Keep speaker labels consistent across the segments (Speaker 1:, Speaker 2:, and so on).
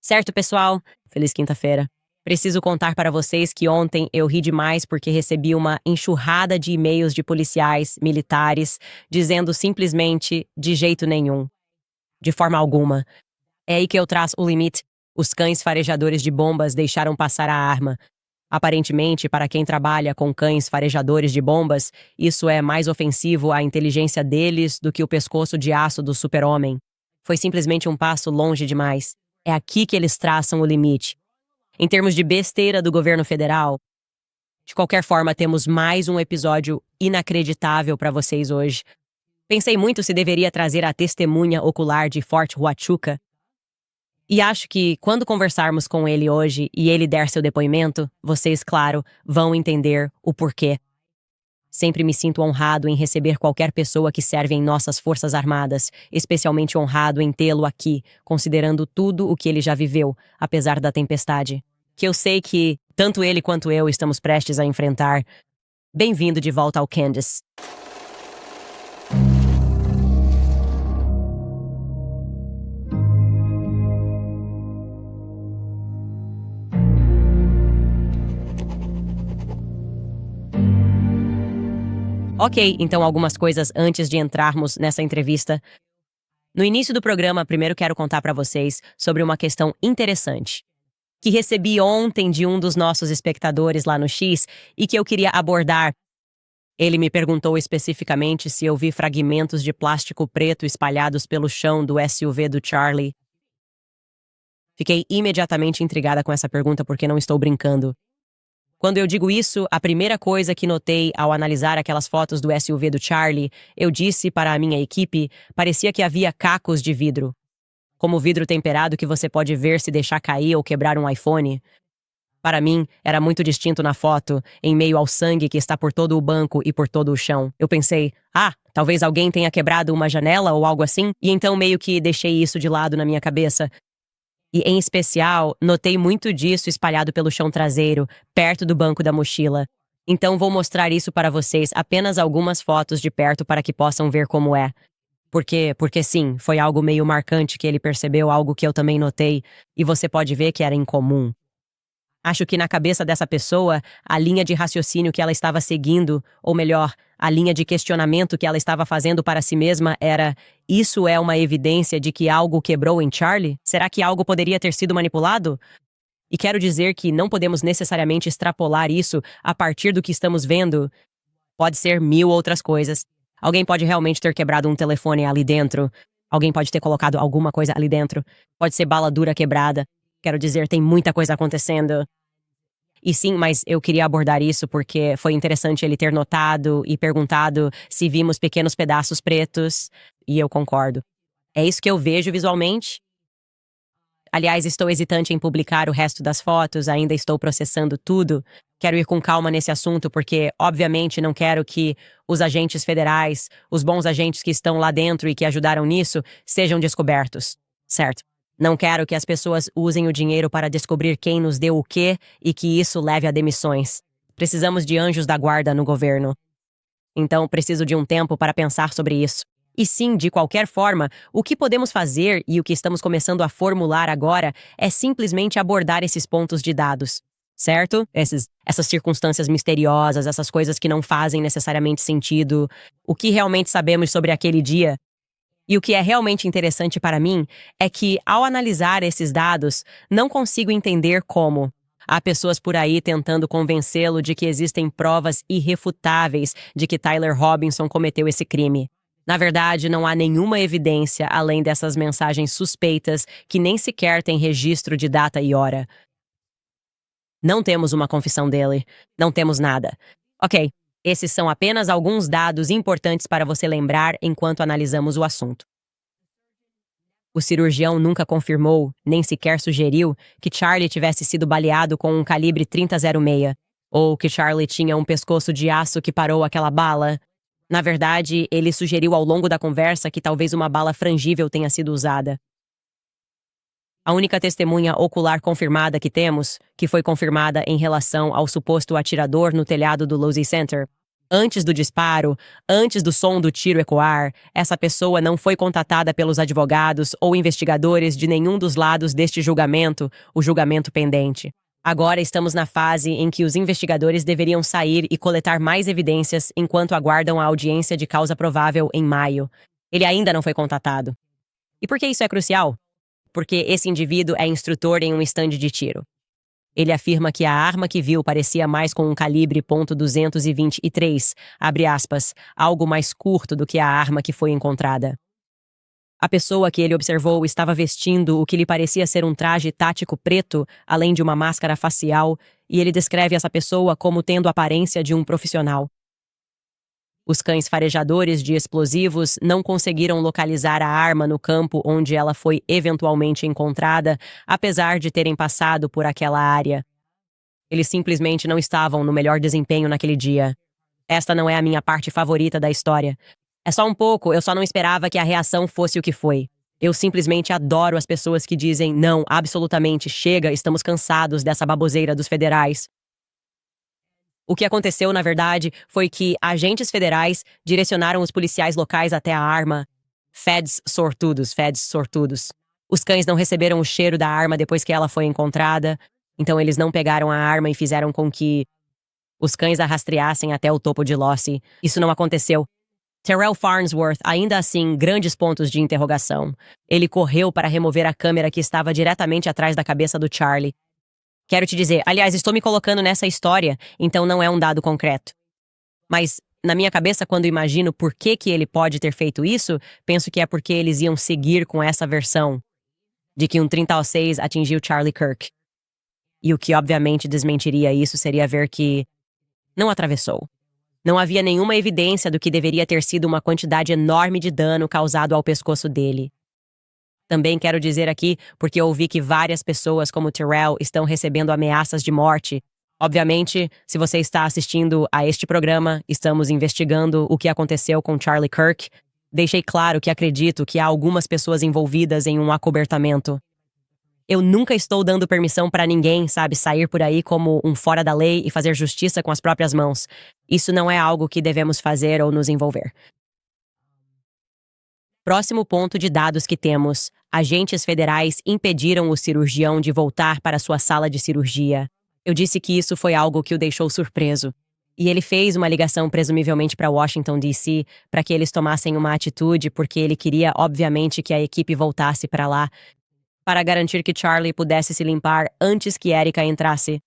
Speaker 1: Certo, pessoal? Feliz quinta-feira. Preciso contar para vocês que ontem eu ri demais porque recebi uma enxurrada de e-mails de policiais, militares, dizendo simplesmente de jeito nenhum, de forma alguma. É aí que eu traço o limite. Os cães farejadores de bombas deixaram passar a arma. Aparentemente, para quem trabalha com cães farejadores de bombas, isso é mais ofensivo à inteligência deles do que o pescoço de aço do super-homem. Foi simplesmente um passo longe demais. É aqui que eles traçam o limite. Em termos de besteira do governo federal, de qualquer forma, temos mais um episódio inacreditável para vocês hoje. Pensei muito se deveria trazer a testemunha ocular de Fort Huachuca. E acho que, quando conversarmos com ele hoje e ele der seu depoimento, vocês, claro, vão entender o porquê. Sempre me sinto honrado em receber qualquer pessoa que serve em nossas Forças Armadas, especialmente honrado em tê-lo aqui, considerando tudo o que ele já viveu, apesar da tempestade. Que eu sei que tanto ele quanto eu estamos prestes a enfrentar. Bem-vindo de volta ao Candace. Ok, então algumas coisas antes de entrarmos nessa entrevista. No início do programa, primeiro quero contar para vocês sobre uma questão interessante que recebi ontem de um dos nossos espectadores lá no X e que eu queria abordar. Ele me perguntou especificamente se eu vi fragmentos de plástico preto espalhados pelo chão do SUV do Charlie. Fiquei imediatamente intrigada com essa pergunta porque não estou brincando. Quando eu digo isso, a primeira coisa que notei ao analisar aquelas fotos do SUV do Charlie, eu disse para a minha equipe, parecia que havia cacos de vidro. Como vidro temperado que você pode ver se deixar cair ou quebrar um iPhone. Para mim, era muito distinto na foto, em meio ao sangue que está por todo o banco e por todo o chão. Eu pensei, talvez alguém tenha quebrado uma janela ou algo assim, e então meio que deixei isso de lado na minha cabeça. E, em especial, notei muito disso espalhado pelo chão traseiro, perto do banco da mochila. Então vou mostrar isso para vocês, apenas algumas fotos de perto para que possam ver como é. Porque sim, foi algo meio marcante que ele percebeu, algo que eu também notei, e você pode ver que era incomum. Acho que na cabeça dessa pessoa, a linha de raciocínio que ela estava seguindo, ou melhor, a linha de questionamento que ela estava fazendo para si mesma era: isso é uma evidência de que algo quebrou em Charlie? Será que algo poderia ter sido manipulado? E quero dizer que não podemos necessariamente extrapolar isso a partir do que estamos vendo. Pode ser 1000 outras coisas. Alguém pode realmente ter quebrado um telefone ali dentro. Alguém pode ter colocado alguma coisa ali dentro. Pode ser bala dura quebrada. Quero dizer, tem muita coisa acontecendo. E sim, mas eu queria abordar isso porque foi interessante ele ter notado e perguntado se vimos pequenos pedaços pretos. E eu concordo. É isso que eu vejo visualmente. Aliás, estou hesitante em publicar o resto das fotos, ainda estou processando tudo. Quero ir com calma nesse assunto porque, obviamente, não quero que os agentes federais, os bons agentes que estão lá dentro e que ajudaram nisso, sejam descobertos. Certo? Não quero que as pessoas usem o dinheiro para descobrir quem nos deu o quê e que isso leve a demissões. Precisamos de anjos da guarda no governo. Então, preciso de um tempo para pensar sobre isso. E sim, de qualquer forma, o que podemos fazer e o que estamos começando a formular agora é simplesmente abordar esses pontos de dados. Certo? Essas circunstâncias misteriosas, essas coisas que não fazem necessariamente sentido. O que realmente sabemos sobre aquele dia. E o que é realmente interessante para mim é que, ao analisar esses dados, não consigo entender como. Há pessoas por aí tentando convencê-lo de que existem provas irrefutáveis de que Tyler Robinson cometeu esse crime. Na verdade, não há nenhuma evidência além dessas mensagens suspeitas que nem sequer têm registro de data e hora. Não temos uma confissão dele. Não temos nada. Ok. Esses são apenas alguns dados importantes para você lembrar enquanto analisamos o assunto. O cirurgião nunca confirmou, nem sequer sugeriu, que Charlie tivesse sido baleado com um calibre 30-06, ou que Charlie tinha um pescoço de aço que parou aquela bala. Na verdade, ele sugeriu ao longo da conversa que talvez uma bala frangível tenha sido usada. A única testemunha ocular confirmada que temos, que foi confirmada em relação ao suposto atirador no telhado do Loewy Center, Antes do disparo, antes do som do tiro ecoar, essa pessoa não foi contatada pelos advogados ou investigadores de nenhum dos lados deste julgamento, o julgamento pendente. Agora estamos na fase em que os investigadores deveriam sair e coletar mais evidências enquanto aguardam a audiência de causa provável em maio. Ele ainda não foi contatado. E por que isso é crucial? Porque esse indivíduo é instrutor em um estande de tiro. Ele afirma que a arma que viu parecia mais com um calibre .223, abre aspas, algo mais curto do que a arma que foi encontrada. A pessoa que ele observou estava vestindo o que lhe parecia ser um traje tático preto, além de uma máscara facial, e ele descreve essa pessoa como tendo a aparência de um profissional. Os cães farejadores de explosivos não conseguiram localizar a arma no campo onde ela foi eventualmente encontrada, apesar de terem passado por aquela área. Eles simplesmente não estavam no melhor desempenho naquele dia. Esta não é a minha parte favorita da história. É só um pouco, eu só não esperava que a reação fosse o que foi. Eu simplesmente adoro as pessoas que dizem, não, absolutamente, chega, estamos cansados dessa baboseira dos federais. O que aconteceu, na verdade, foi que agentes federais direcionaram os policiais locais até a arma. Feds sortudos. Os cães não receberam o cheiro da arma depois que ela foi encontrada, então eles não pegaram a arma e fizeram com que os cães a rastreassem até o topo de Lossie. Isso não aconteceu. Terrell Farnsworth, ainda assim, grandes pontos de interrogação. Ele correu para remover a câmera que estava diretamente atrás da cabeça do Charlie. Quero te dizer, aliás, estou me colocando nessa história, então não é um dado concreto. Mas, na minha cabeça, quando imagino por que ele pode ter feito isso, penso que é porque eles iam seguir com essa versão de que um 30-6 atingiu Charlie Kirk. E o que obviamente desmentiria isso seria ver que não atravessou. Não havia nenhuma evidência do que deveria ter sido uma quantidade enorme de dano causado ao pescoço dele. Também quero dizer aqui, porque ouvi que várias pessoas como Terrell estão recebendo ameaças de morte. Obviamente, se você está assistindo a este programa, estamos investigando o que aconteceu com Charlie Kirk. Deixei claro que acredito que há algumas pessoas envolvidas em um acobertamento. Eu nunca estou dando permissão para ninguém, sair por aí como um fora da lei e fazer justiça com as próprias mãos. Isso não é algo que devemos fazer ou nos envolver. Próximo ponto de dados que temos. Agentes federais impediram o cirurgião de voltar para sua sala de cirurgia. Eu disse que isso foi algo que o deixou surpreso. E ele fez uma ligação presumivelmente para Washington, D.C., para que eles tomassem uma atitude, porque ele queria, obviamente, que a equipe voltasse para lá, para garantir que Charlie pudesse se limpar antes que Erica entrasse.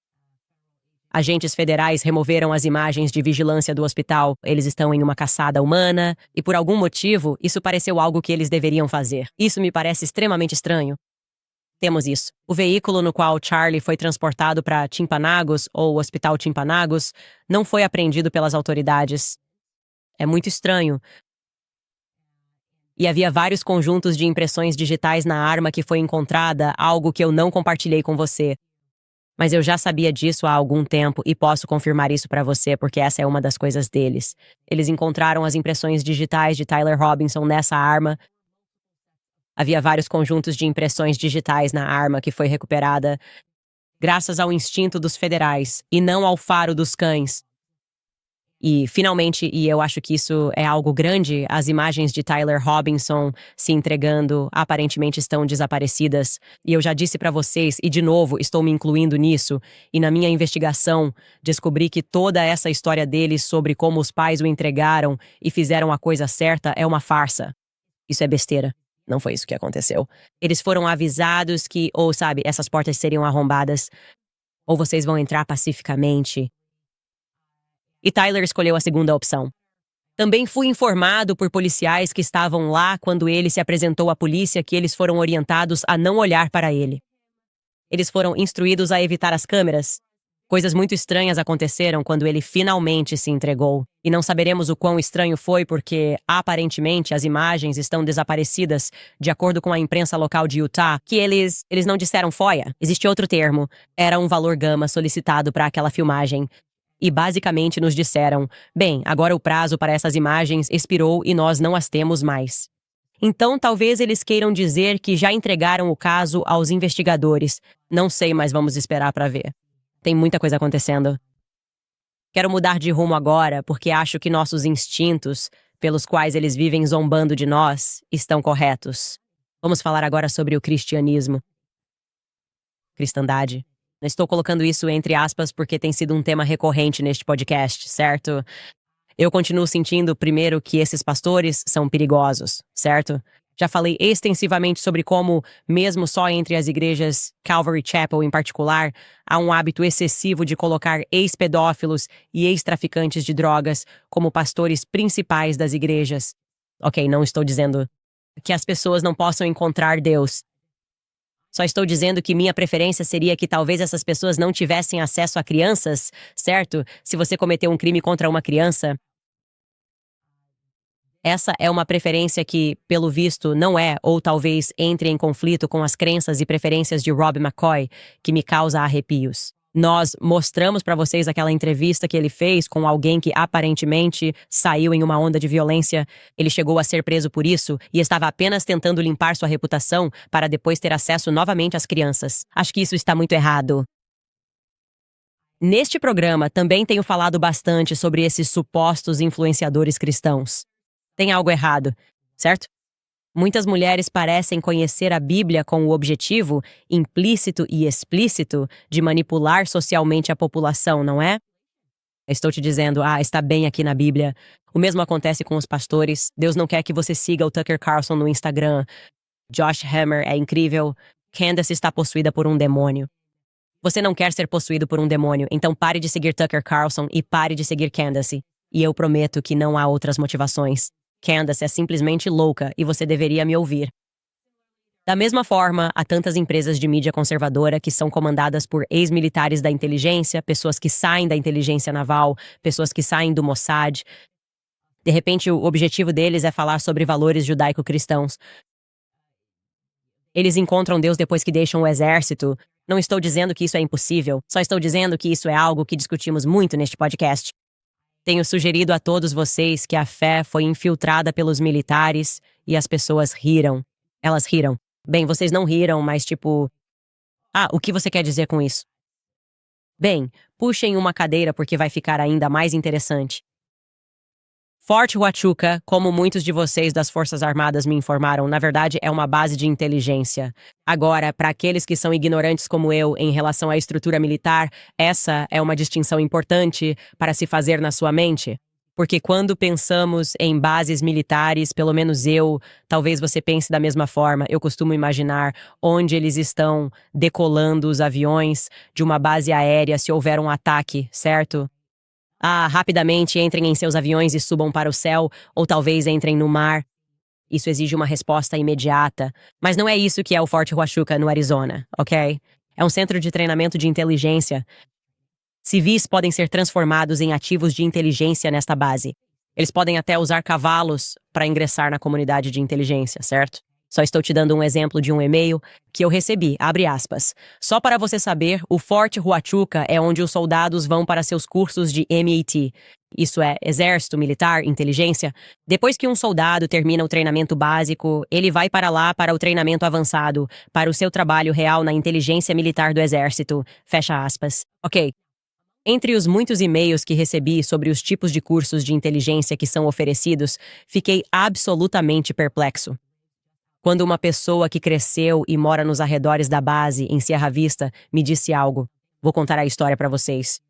Speaker 1: Agentes federais removeram as imagens de vigilância do hospital. Eles estão em uma caçada humana, e por algum motivo, isso pareceu algo que eles deveriam fazer. Isso me parece extremamente estranho. Temos isso. O veículo no qual Charlie foi transportado para Timpanagos, ou Hospital Timpanagos, não foi apreendido pelas autoridades. É muito estranho. E havia vários conjuntos de impressões digitais na arma que foi encontrada, algo que eu não compartilhei com você. Mas eu já sabia disso há algum tempo e posso confirmar isso para você, porque essa é uma das coisas deles. Eles encontraram as impressões digitais de Tyler Robinson nessa arma. Havia vários conjuntos de impressões digitais na arma que foi recuperada graças ao instinto dos federais e não ao faro dos cães. E, finalmente, e eu acho que isso é algo grande, as imagens de Tyler Robinson se entregando aparentemente estão desaparecidas. E eu já disse para vocês, e de novo estou me incluindo nisso, e na minha investigação descobri que toda essa história deles sobre como os pais o entregaram e fizeram a coisa certa é uma farsa. Isso é besteira. Não foi isso que aconteceu. Eles foram avisados que, essas portas seriam arrombadas, ou vocês vão entrar pacificamente. E Tyler escolheu a segunda opção. Também fui informado por policiais que estavam lá quando ele se apresentou à polícia que eles foram orientados a não olhar para ele. Eles foram instruídos a evitar as câmeras. Coisas muito estranhas aconteceram quando ele finalmente se entregou. E não saberemos o quão estranho foi porque, aparentemente, as imagens estão desaparecidas, de acordo com a imprensa local de Utah, que eles não disseram FOIA. Existe outro termo. Era um valor gama solicitado para aquela filmagem. E basicamente nos disseram, bem, agora o prazo para essas imagens expirou e nós não as temos mais. Então talvez eles queiram dizer que já entregaram o caso aos investigadores. Não sei, mas vamos esperar para ver. Tem muita coisa acontecendo. Quero mudar de rumo agora porque acho que nossos instintos, pelos quais eles vivem zombando de nós, estão corretos. Vamos falar agora sobre o cristianismo. Cristandade. Estou colocando isso entre aspas porque tem sido um tema recorrente neste podcast, certo? Eu continuo sentindo, primeiro, que esses pastores são perigosos, certo? Já falei extensivamente sobre como, mesmo só entre as igrejas Calvary Chapel em particular, há um hábito excessivo de colocar ex-pedófilos e ex-traficantes de drogas como pastores principais das igrejas. Ok, não estou dizendo que as pessoas não possam encontrar Deus. Só estou dizendo que minha preferência seria que talvez essas pessoas não tivessem acesso a crianças, certo? Se você cometeu um crime contra uma criança. Essa é uma preferência que, pelo visto, não é, ou talvez entre em conflito com as crenças e preferências de Rob McCoy, que me causa arrepios. Nós mostramos para vocês aquela entrevista que ele fez com alguém que aparentemente saiu em uma onda de violência. Ele chegou a ser preso por isso e estava apenas tentando limpar sua reputação para depois ter acesso novamente às crianças. Acho que isso está muito errado. Neste programa, também tenho falado bastante sobre esses supostos influenciadores cristãos. Tem algo errado, certo? Muitas mulheres parecem conhecer a Bíblia com o objetivo, implícito e explícito, de manipular socialmente a população, não é? Estou te dizendo, está bem aqui na Bíblia. O mesmo acontece com os pastores. Deus não quer que você siga o Tucker Carlson no Instagram. Josh Hammer é incrível. Candace está possuída por um demônio. Você não quer ser possuído por um demônio, então pare de seguir Tucker Carlson e pare de seguir Candace. E eu prometo que não há outras motivações. Candace é simplesmente louca e você deveria me ouvir. Da mesma forma, há tantas empresas de mídia conservadora que são comandadas por ex-militares da inteligência, pessoas que saem da inteligência naval, pessoas que saem do Mossad. De repente, o objetivo deles é falar sobre valores judaico-cristãos. Eles encontram Deus depois que deixam o exército. Não estou dizendo que isso é impossível, só estou dizendo que isso é algo que discutimos muito neste podcast. Tenho sugerido a todos vocês que a fé foi infiltrada pelos militares e as pessoas riram. Elas riram. Bem, vocês não riram, mas tipo... o que você quer dizer com isso? Bem, puxem uma cadeira porque vai ficar ainda mais interessante. Fort Huachuca, como muitos de vocês das Forças Armadas me informaram, na verdade é uma base de inteligência. Agora, para aqueles que são ignorantes como eu em relação à estrutura militar, essa é uma distinção importante para se fazer na sua mente. Porque quando pensamos em bases militares, pelo menos talvez você pense da mesma forma, eu costumo imaginar onde eles estão decolando os aviões de uma base aérea se houver um ataque, certo? Rapidamente entrem em seus aviões e subam para o céu, ou talvez entrem no mar. Isso exige uma resposta imediata. Mas não é isso que é o Fort Huachuca, no Arizona, ok? É um centro de treinamento de inteligência. Civis podem ser transformados em ativos de inteligência nesta base. Eles podem até usar cavalos para ingressar na comunidade de inteligência, certo? Só estou te dando um exemplo de um e-mail que eu recebi, abre aspas. Só para você saber, o Fort Huachuca é onde os soldados vão para seus cursos de MET. Isso é Exército, Militar, Inteligência. Depois que um soldado termina o treinamento básico, ele vai para lá para o treinamento avançado, para o seu trabalho real na inteligência militar do Exército. Fecha aspas. Ok. Entre os muitos e-mails que recebi sobre os tipos de cursos de inteligência que são oferecidos, fiquei absolutamente perplexo. Quando uma pessoa que cresceu e mora nos arredores da base, em Sierra Vista, me disse algo. Vou contar a história para vocês.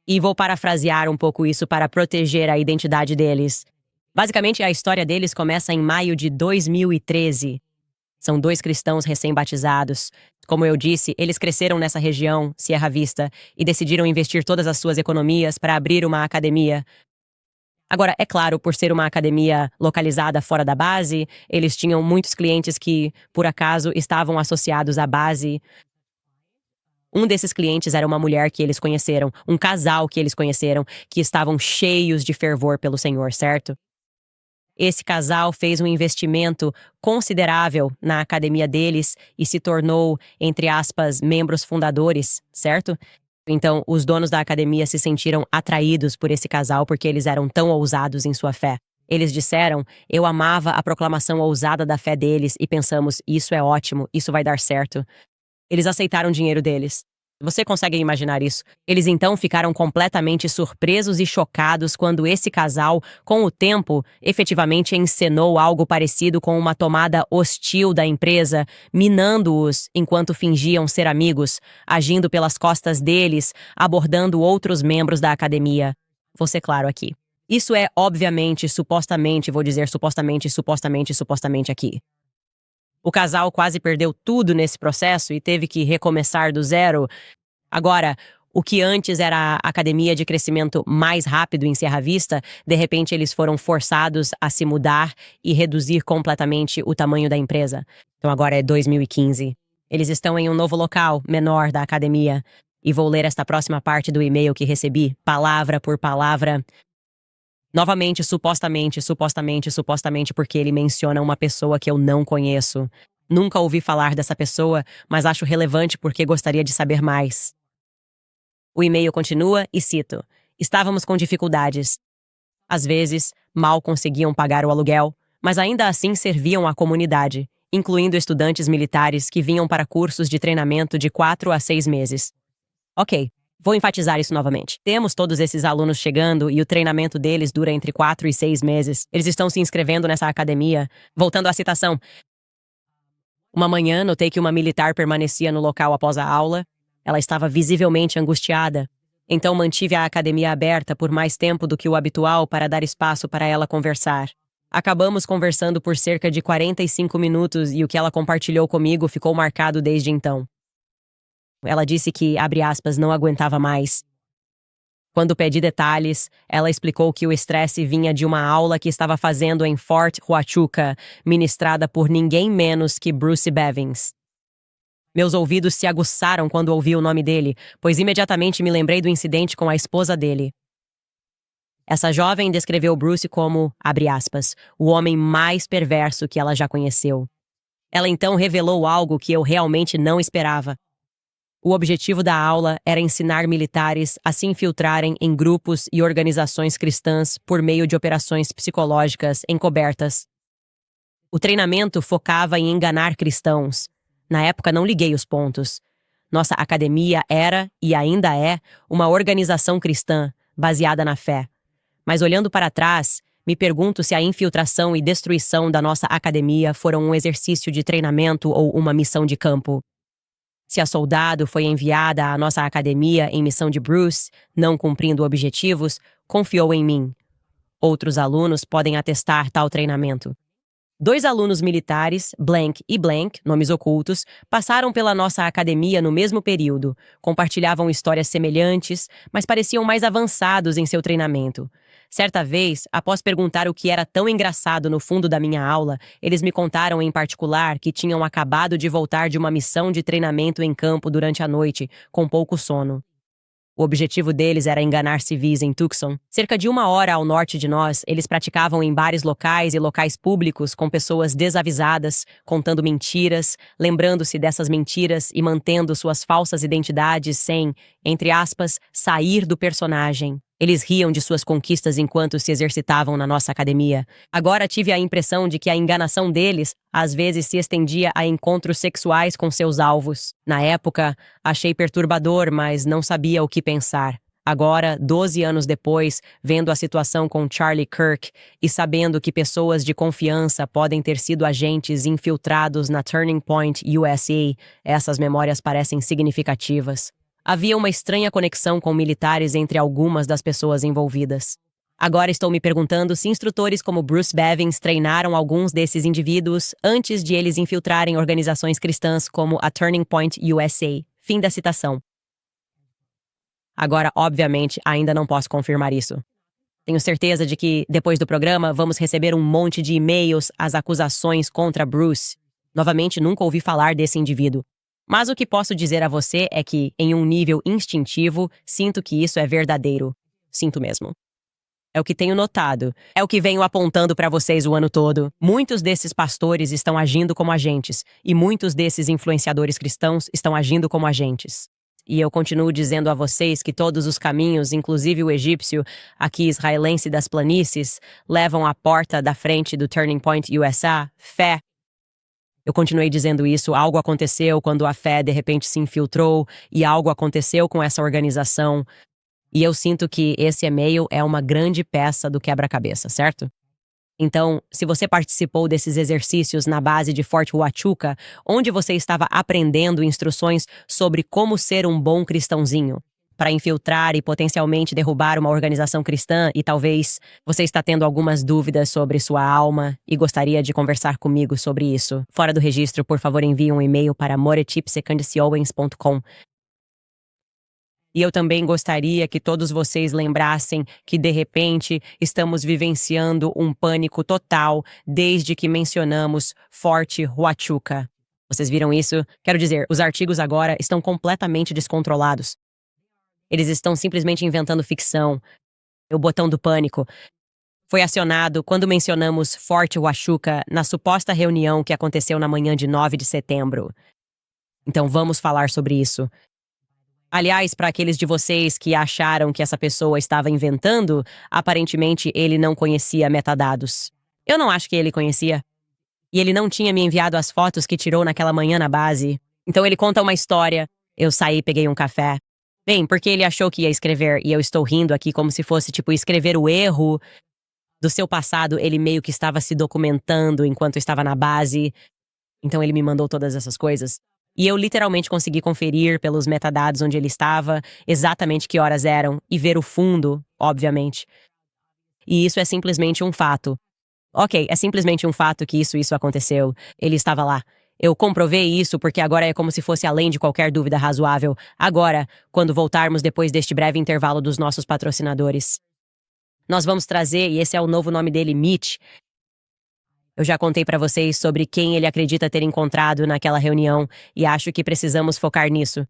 Speaker 1: E vou parafrasear um pouco isso para proteger a identidade deles. Basicamente, a história deles começa em maio de 2013. São 2 cristãos recém-batizados. Como eu disse, eles cresceram nessa região, Sierra Vista, e decidiram investir todas as suas economias para abrir uma academia. Agora, é claro, por ser uma academia localizada fora da base, eles tinham muitos clientes que, por acaso, estavam associados à base. Um desses clientes era uma mulher que eles conheceram, um casal que eles conheceram, que estavam cheios de fervor pelo Senhor, certo? Esse casal fez um investimento considerável na academia deles e se tornou, entre aspas, membros fundadores, certo? Então, os donos da academia se sentiram atraídos por esse casal porque eles eram tão ousados em sua fé. Eles disseram, eu amava a proclamação ousada da fé deles e pensamos, isso é ótimo, isso vai dar certo. Eles aceitaram o dinheiro deles. Você consegue imaginar isso? Eles então ficaram completamente surpresos e chocados quando esse casal, com o tempo, efetivamente encenou algo parecido com uma tomada hostil da empresa, minando-os enquanto fingiam ser amigos, agindo pelas costas deles, abordando outros membros da academia. Vou ser claro aqui. Isso é, obviamente, supostamente, vou dizer supostamente aqui. O casal quase perdeu tudo nesse processo e teve que recomeçar do zero. Agora, o que antes era a academia de crescimento mais rápido em Sierra Vista, de repente eles foram forçados a se mudar e reduzir completamente o tamanho da empresa. Então agora é 2015. Eles estão em um novo local, menor da academia. E vou ler esta próxima parte do e-mail que recebi, palavra por palavra. Novamente, supostamente, porque ele menciona uma pessoa que eu não conheço. Nunca ouvi falar dessa pessoa, mas acho relevante porque gostaria de saber mais. O e-mail continua e cito: estávamos com dificuldades. Às vezes, mal conseguiam pagar o aluguel, mas ainda assim serviam à comunidade, incluindo estudantes militares que vinham para cursos de treinamento de 4 a 6 meses. Ok, vou enfatizar isso novamente. Temos todos esses alunos chegando e o treinamento deles dura entre 4 e 6 meses. Eles estão se inscrevendo nessa academia. Voltando à citação. Uma manhã, notei que uma militar permanecia no local após a aula. Ela estava visivelmente angustiada. Então mantive a academia aberta por mais tempo do que o habitual para dar espaço para ela conversar. Acabamos conversando por cerca de 45 minutos e o que ela compartilhou comigo ficou marcado desde então. Ela disse que, abre aspas, não aguentava mais. Quando pedi detalhes, ela explicou que o estresse vinha de uma aula que estava fazendo em Fort Huachuca, ministrada por ninguém menos que Bruce Bevins. Meus ouvidos se aguçaram quando ouvi o nome dele, pois imediatamente me lembrei do incidente com a esposa dele. Essa jovem descreveu Bruce como, abre aspas, o homem mais perverso que ela já conheceu. Ela então revelou algo que eu realmente não esperava. O objetivo da aula era ensinar militares a se infiltrarem em grupos e organizações cristãs por meio de operações psicológicas encobertas. O treinamento focava em enganar cristãos. Na época não liguei os pontos. Nossa academia era, e ainda é, uma organização cristã, baseada na fé. Mas olhando para trás, me pergunto se a infiltração e destruição da nossa academia foram um exercício de treinamento ou uma missão de campo. Se a soldado foi enviada à nossa academia em missão de Bruce, não cumprindo objetivos, confiou em mim. Outros alunos podem atestar tal treinamento. 2 alunos militares, Blank e Blank, nomes ocultos, passaram pela nossa academia no mesmo período, compartilhavam histórias semelhantes, mas pareciam mais avançados em seu treinamento. Certa vez, após perguntar o que era tão engraçado no fundo da minha aula, eles me contaram em particular que tinham acabado de voltar de uma missão de treinamento em campo durante a noite, com pouco sono. O objetivo deles era enganar civis em Tucson. Cerca de 1 hora ao norte de nós, eles praticavam em bares locais e locais públicos com pessoas desavisadas, contando mentiras, lembrando-se dessas mentiras e mantendo suas falsas identidades sem, entre aspas, sair do personagem. Eles riam de suas conquistas enquanto se exercitavam na nossa academia. Agora tive a impressão de que a enganação deles, às vezes, se estendia a encontros sexuais com seus alvos. Na época, achei perturbador, mas não sabia o que pensar. Agora, 12 anos depois, vendo a situação com Charlie Kirk e sabendo que pessoas de confiança podem ter sido agentes infiltrados na Turning Point USA, essas memórias parecem significativas. Havia uma estranha conexão com militares entre algumas das pessoas envolvidas. Agora estou me perguntando se instrutores como Bruce Bevins treinaram alguns desses indivíduos antes de eles infiltrarem organizações cristãs como a Turning Point USA. Fim da citação. Agora, obviamente, ainda não posso confirmar isso. Tenho certeza de que, depois do programa, vamos receber um monte de e-mails, as acusações contra Bruce. Novamente, nunca ouvi falar desse indivíduo. Mas o que posso dizer a você é que, em um nível instintivo, sinto que isso é verdadeiro. Sinto mesmo. É o que tenho notado. É o que venho apontando para vocês o ano todo. Muitos desses pastores estão agindo como agentes, e muitos desses influenciadores cristãos estão agindo como agentes. E eu continuo dizendo a vocês que todos os caminhos, inclusive o egípcio, aqui israelense das planícies, levam à porta da frente do Turning Point USA, fé. Eu continuei dizendo isso, algo aconteceu quando a fé de repente se infiltrou e algo aconteceu com essa organização. E eu sinto que esse e-mail é uma grande peça do quebra-cabeça, certo? Então, se você participou desses exercícios na base de Fort Huachuca, onde você estava aprendendo instruções sobre como ser um bom cristãozinho, para infiltrar e potencialmente derrubar uma organização cristã e talvez você está tendo algumas dúvidas sobre sua alma e gostaria de conversar comigo sobre isso. Fora do registro, por favor, envie um e-mail para moretipsecandiciowens.com. E eu também gostaria que todos vocês lembrassem que, de repente, estamos vivenciando um pânico total desde que mencionamos Fort Huachuca. Vocês viram isso? Quero dizer, os artigos agora estão completamente descontrolados. Eles estão simplesmente inventando ficção. O botão do pânico foi acionado quando mencionamos Fort Huachuca na suposta reunião que aconteceu na manhã de 9 de setembro. Então vamos falar sobre isso. Aliás, para aqueles de vocês que acharam que essa pessoa estava inventando, aparentemente ele não conhecia metadados. Eu não acho que ele conhecia. E ele não tinha me enviado as fotos que tirou naquela manhã na base. Então ele conta uma história. Eu saí e peguei um café. Bem, porque ele achou que ia escrever, e eu estou rindo aqui como se fosse, escrever o erro do seu passado. Ele meio que estava se documentando enquanto estava na base. Então ele me mandou todas essas coisas. E eu literalmente consegui conferir pelos metadados onde ele estava, exatamente que horas eram, e ver o fundo, obviamente. E isso é simplesmente um fato. Ok, é simplesmente um fato que isso aconteceu. Ele estava lá. Eu comprovei isso porque agora é como se fosse além de qualquer dúvida razoável. Agora, quando voltarmos depois deste breve intervalo dos nossos patrocinadores. Nós vamos trazer, e esse é o novo nome dele, Mitch. Eu já contei pra vocês sobre quem ele acredita ter encontrado naquela reunião e acho que precisamos focar nisso.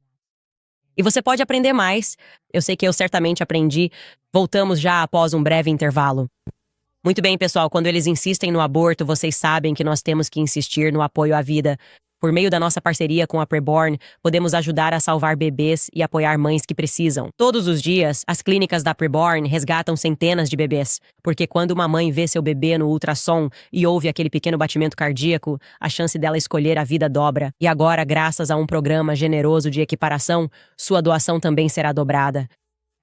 Speaker 1: E você pode aprender mais. Eu sei que eu certamente aprendi. Voltamos já após um breve intervalo. Muito bem, pessoal, quando eles insistem no aborto, vocês sabem que nós temos que insistir no apoio à vida. Por meio da nossa parceria com a Preborn, podemos ajudar a salvar bebês e apoiar mães que precisam. Todos os dias, as clínicas da Preborn resgatam centenas de bebês, porque quando uma mãe vê seu bebê no ultrassom e ouve aquele pequeno batimento cardíaco, a chance dela escolher a vida dobra. E agora, graças a um programa generoso de equiparação, sua doação também será dobrada.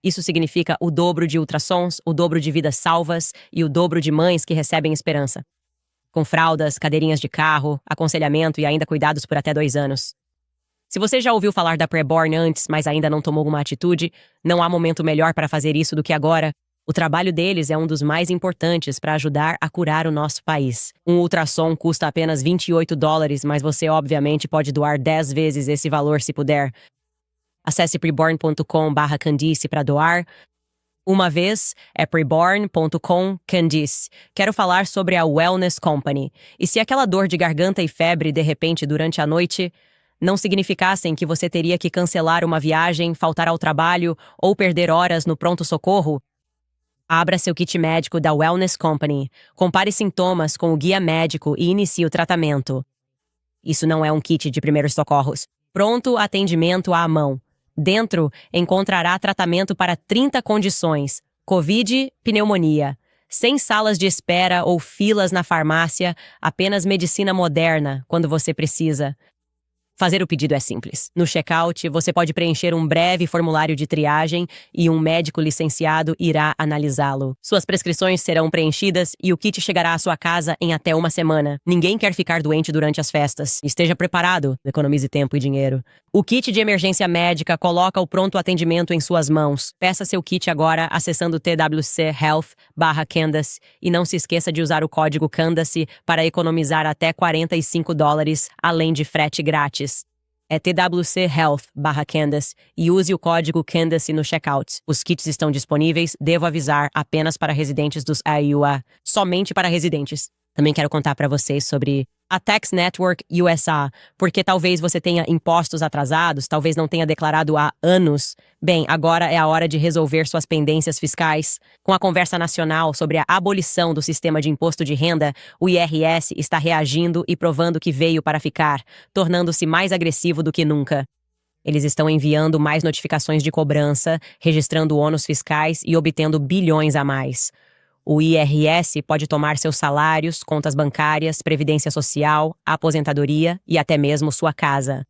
Speaker 1: Isso significa o dobro de ultrassons, o dobro de vidas salvas e o dobro de mães que recebem esperança. Com fraldas, cadeirinhas de carro, aconselhamento e ainda cuidados por até 2 anos. Se você já ouviu falar da Preborn antes, mas ainda não tomou uma atitude, não há momento melhor para fazer isso do que agora. O trabalho deles é um dos mais importantes para ajudar a curar o nosso país. Um ultrassom custa apenas $28, mas você obviamente pode doar 10 vezes esse valor se puder. Acesse preborn.com/candice para doar. Uma vez é preborn.com/candice. Quero falar sobre a Wellness Company. E se aquela dor de garganta e febre de repente durante a noite não significassem que você teria que cancelar uma viagem, faltar ao trabalho ou perder horas no pronto-socorro, abra seu kit médico da Wellness Company. Compare sintomas com o guia médico e inicie o tratamento. Isso não é um kit de primeiros socorros. Pronto atendimento à mão. Dentro, encontrará tratamento para 30 condições, Covid, pneumonia, sem salas de espera ou filas na farmácia, apenas medicina moderna, quando você precisa. Fazer o pedido é simples. No checkout, você pode preencher um breve formulário de triagem e um médico licenciado irá analisá-lo. Suas prescrições serão preenchidas e o kit chegará à sua casa em até 1 semana. Ninguém quer ficar doente durante as festas. Esteja preparado. Economize tempo e dinheiro. O kit de emergência médica coloca o pronto atendimento em suas mãos. Peça seu kit agora acessando twchealth/Candace e não se esqueça de usar o código Candace para economizar até $45, além de frete grátis. É twchealth/Candace e use o código Candace no checkout. Os kits estão disponíveis, devo avisar, apenas para residentes dos AIUA. Somente para residentes. Também quero contar para vocês sobre a Tax Network USA, porque talvez você tenha impostos atrasados, talvez não tenha declarado há anos. Bem, agora é a hora de resolver suas pendências fiscais. Com a conversa nacional sobre a abolição do sistema de imposto de renda, o IRS está reagindo e provando que veio para ficar, tornando-se mais agressivo do que nunca. Eles estão enviando mais notificações de cobrança, registrando ônus fiscais e obtendo bilhões a mais. O IRS pode tomar seus salários, contas bancárias, previdência social, aposentadoria e até mesmo sua casa.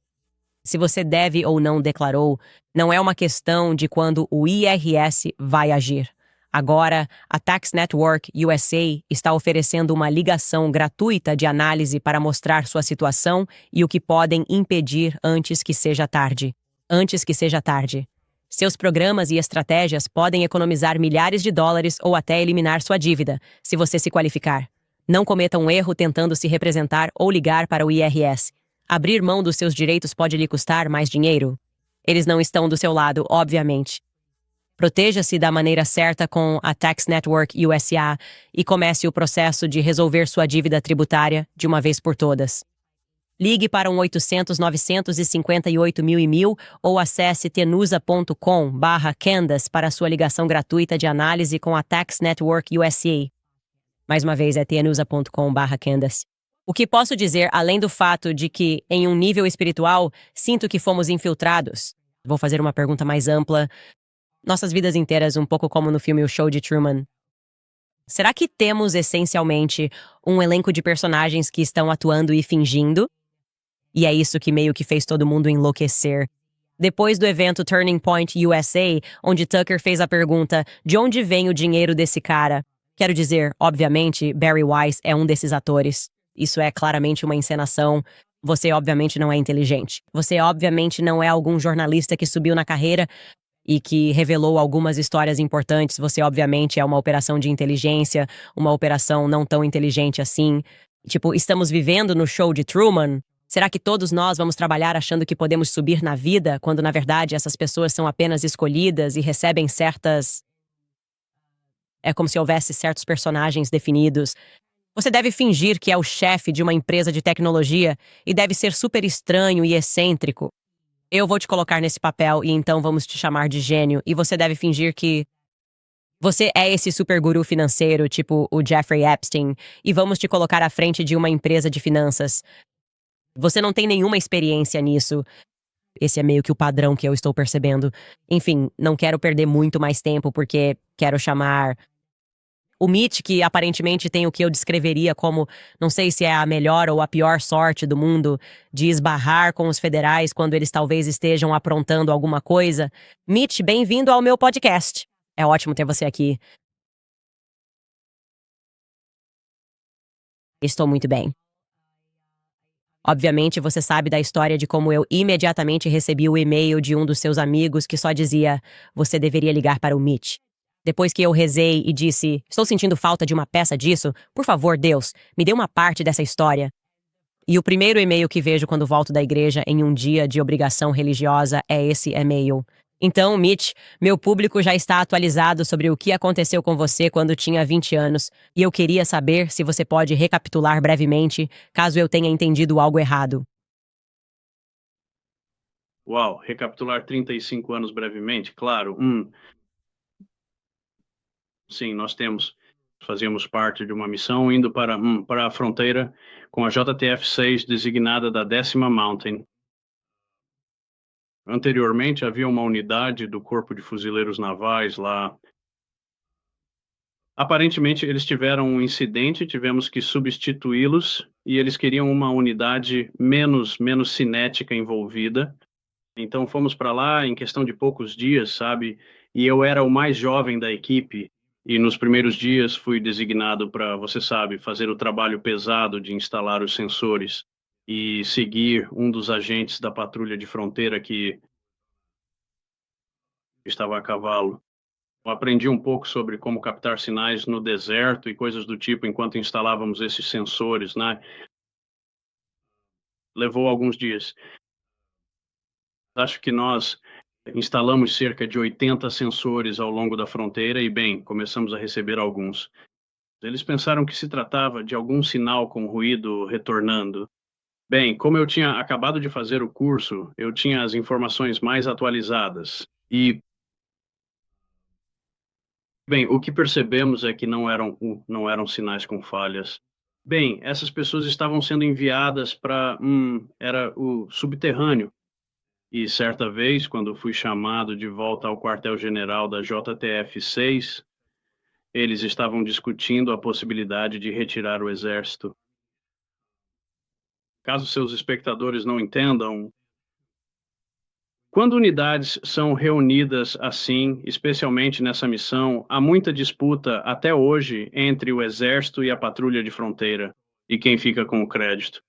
Speaker 1: Se você deve ou não declarou, não é uma questão de quando o IRS vai agir. Agora, a Tax Network USA está oferecendo uma ligação gratuita de análise para mostrar sua situação e o que podem impedir antes que seja tarde. Antes que seja tarde. Seus programas e estratégias podem economizar milhares de dólares ou até eliminar sua dívida, se você se qualificar. Não cometa um erro tentando se representar ou ligar para o IRS. Abrir mão dos seus direitos pode lhe custar mais dinheiro. Eles não estão do seu lado, obviamente. Proteja-se da maneira certa com a Tax Network USA e comece o processo de resolver sua dívida tributária de uma vez por todas. Ligue para 1-800-958-1000 ou acesse tenusa.com/Candace para sua ligação gratuita de análise com a Tax Network USA. Mais uma vez, é tenusa.com/Candace. O que posso dizer, além do fato de que, em um nível espiritual, sinto que fomos infiltrados? Vou fazer uma pergunta mais ampla. Nossas vidas inteiras, um pouco como no filme O Show de Truman. Será que temos, essencialmente, um elenco de personagens que estão atuando e fingindo? E é isso que meio que fez todo mundo enlouquecer. Depois do evento Turning Point USA, onde Tucker fez a pergunta: de onde vem o dinheiro desse cara? Quero dizer, obviamente, Barry Weiss é um desses atores. Isso é claramente uma encenação. Você obviamente não é inteligente. Você obviamente não é algum jornalista que subiu na carreira e que revelou algumas histórias importantes. Você obviamente é uma operação de inteligência, uma operação não tão inteligente assim. Tipo, estamos vivendo no show de Truman? Será que todos nós vamos trabalhar achando que podemos subir na vida, quando na verdade essas pessoas são apenas escolhidas e recebem certas... É como se houvesse certos personagens definidos. Você deve fingir que é o chefe de uma empresa de tecnologia e deve ser super estranho e excêntrico. Eu vou te colocar nesse papel e então vamos te chamar de gênio e você deve fingir que você é esse super guru financeiro, tipo o Jeffrey Epstein, e vamos te colocar à frente de uma empresa de finanças. Você não tem nenhuma experiência nisso. Esse é meio que o padrão que eu estou percebendo. Enfim, não quero perder muito mais tempo porque quero chamar o Mitch, que aparentemente tem o que eu descreveria como, não sei se é a melhor ou a pior sorte do mundo, de esbarrar com os federais quando eles talvez estejam aprontando alguma coisa. Mitch, bem-vindo ao meu podcast. É ótimo ter você aqui. Estou muito bem. Obviamente, você sabe da história de como eu imediatamente recebi o e-mail de um dos seus amigos que só dizia: você deveria ligar para o Mitch. Depois que eu rezei e disse: estou sentindo falta de uma peça disso, por favor, Deus, me dê uma parte dessa história. E o primeiro e-mail que vejo quando volto da igreja em um dia de obrigação religiosa é esse e-mail. Então, Mitch, meu público já está atualizado sobre o que aconteceu com você quando tinha 20 anos, e eu queria saber se você pode recapitular brevemente, caso eu tenha entendido algo errado.
Speaker 2: Uau, recapitular 35 anos brevemente, claro. Sim, fazíamos parte de uma missão indo para a fronteira com a JTF-6 designada da 10ª Mountain. Anteriormente, havia uma unidade do Corpo de Fuzileiros Navais lá. Aparentemente, eles tiveram um incidente, tivemos que substituí-los e eles queriam uma unidade menos cinética envolvida. Então, fomos para lá em questão de poucos dias, sabe? E eu era o mais jovem da equipe. E nos primeiros dias fui designado para, você sabe, fazer o trabalho pesado de instalar os sensores e seguir um dos agentes da patrulha de fronteira que estava a cavalo. Eu aprendi um pouco sobre como captar sinais no deserto e coisas do tipo enquanto instalávamos esses sensores, né? Levou alguns dias. Acho que nós instalamos cerca de 80 sensores ao longo da fronteira e, bem, começamos a receber alguns. Eles pensaram que se tratava de algum sinal com ruído retornando. Bem, como eu tinha acabado de fazer o curso, eu tinha as informações mais atualizadas. E, bem, o que percebemos é que não eram sinais com falhas. Bem, essas pessoas estavam sendo enviadas para, era o subterrâneo. E certa vez, quando fui chamado de volta ao quartel-general da JTF-6, eles estavam discutindo a possibilidade de retirar o exército. Caso seus espectadores não entendam, quando unidades são reunidas assim, especialmente nessa missão, há muita disputa até hoje entre o exército e a patrulha de fronteira, e quem fica com o crédito.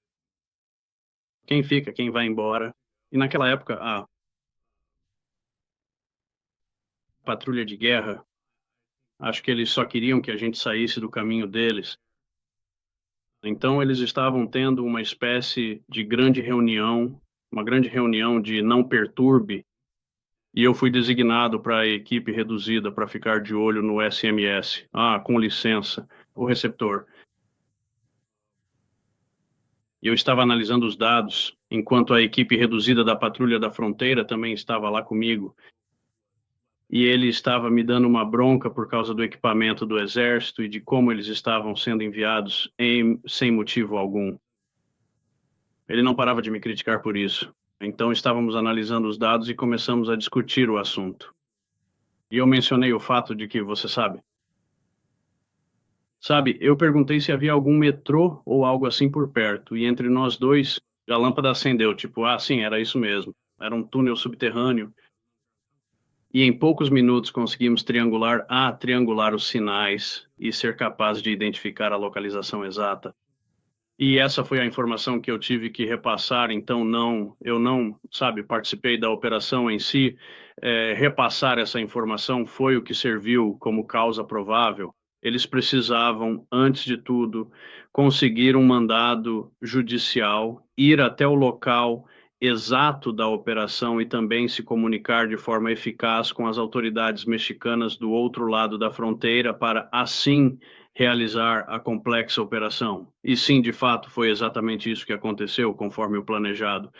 Speaker 2: Quem fica, quem vai embora. E naquela época, a patrulha de guerra, acho que eles só queriam que a gente saísse do caminho deles. Então eles estavam tendo uma espécie de grande reunião, uma grande reunião de não perturbe, e eu fui designado para a equipe reduzida para ficar de olho no SMS. Ah, com licença, o receptor. E eu estava analisando os dados, enquanto a equipe reduzida da patrulha da fronteira também estava lá comigo. E ele estava me dando uma bronca por causa do equipamento do exército e de como eles estavam sendo enviados sem motivo algum. Ele não parava de me criticar por isso. Então estávamos analisando os dados e começamos a discutir o assunto. E eu mencionei o fato de que, você sabe, eu perguntei se havia algum metrô ou algo assim por perto, e entre nós dois, a lâmpada acendeu, tipo, ah, sim, era isso mesmo. Era um túnel subterrâneo. E em poucos minutos conseguimos triangular os sinais e ser capazes de identificar a localização exata. E essa foi a informação que eu tive que repassar, então eu não participei da operação em si. Repassar essa informação foi o que serviu como causa provável. Eles precisavam, antes de tudo, conseguir um mandado judicial, ir até o local exato da operação e também se comunicar de forma eficaz com as autoridades mexicanas do outro lado da fronteira para, assim, realizar a complexa operação. E sim, de fato, foi exatamente isso que aconteceu, conforme o planejado.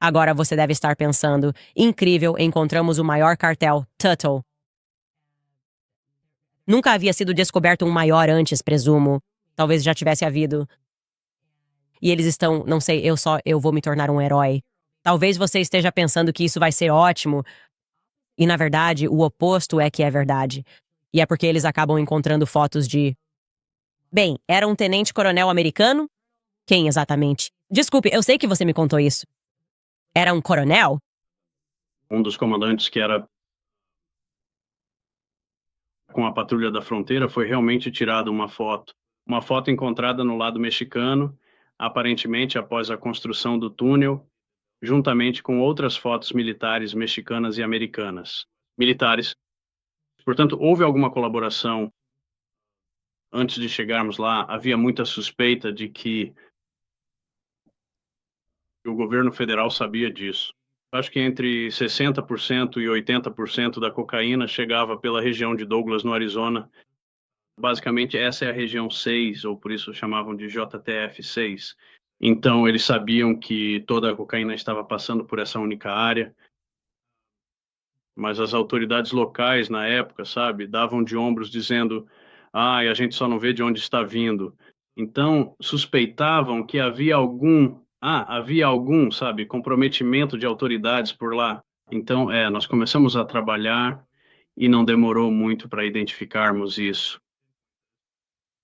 Speaker 1: Agora você deve estar pensando, incrível, encontramos o maior cartel, Tuttle. Nunca havia sido descoberto um maior antes, presumo. Talvez já tivesse havido. E eles estão, não sei, eu vou me tornar um herói. Talvez você esteja pensando que isso vai ser ótimo. E na verdade, o oposto é que é verdade. E é porque eles acabam encontrando fotos de... Bem, era um tenente-coronel americano? Quem exatamente? Desculpe, eu sei que você me contou isso. Era um coronel?
Speaker 2: Um dos comandantes que era com a patrulha da fronteira foi realmente tirada uma foto. Uma foto encontrada no lado mexicano, aparentemente após a construção do túnel, juntamente com outras fotos militares mexicanas e americanas. Militares. Portanto, houve alguma colaboração. Antes de chegarmos lá, havia muita suspeita de que o governo federal sabia disso. Acho que entre 60% e 80% da cocaína chegava pela região de Douglas, no Arizona. Basicamente, essa é a região 6, ou por isso chamavam de JTF-6. Então, eles sabiam que toda a cocaína estava passando por essa única área. Mas as autoridades locais, na época, davam de ombros dizendo, ah, e a gente só não vê de onde está vindo. Então, suspeitavam que havia algum, comprometimento de autoridades por lá. Então, nós começamos a trabalhar e não demorou muito para identificarmos isso.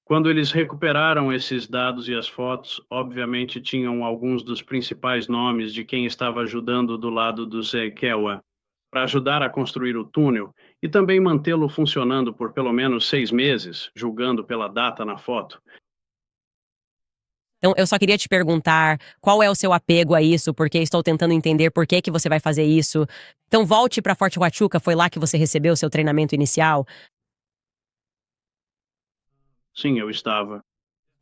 Speaker 2: Quando eles recuperaram esses dados e as fotos, obviamente tinham alguns dos principais nomes de quem estava ajudando do lado do Zé Kewa para ajudar a construir o túnel e também mantê-lo funcionando por pelo menos 6 meses, julgando pela data na foto.
Speaker 1: Então, eu só queria te perguntar qual é o seu apego a isso, porque estou tentando entender por que você vai fazer isso. Então, volte para Fort Huachuca, foi lá que você recebeu o seu treinamento inicial?
Speaker 2: Sim, eu estava.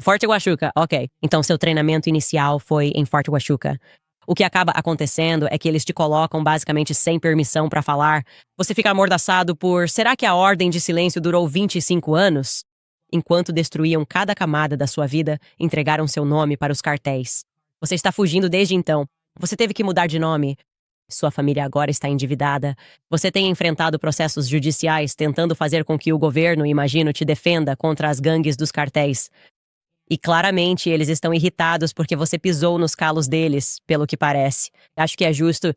Speaker 1: Fort Huachuca, ok. Então, seu treinamento inicial foi em Fort Huachuca. O que acaba acontecendo é que eles te colocam basicamente sem permissão para falar. Você fica amordaçado por... Será que a ordem de silêncio durou 25 anos? Enquanto destruíam cada camada da sua vida, entregaram seu nome para os cartéis. Você está fugindo desde então. Você teve que mudar de nome. Sua família agora está endividada. Você tem enfrentado processos judiciais tentando fazer com que o governo, imagino, te defenda contra as gangues dos cartéis. E claramente eles estão irritados porque você pisou nos calos deles, pelo que parece. Acho que é justo.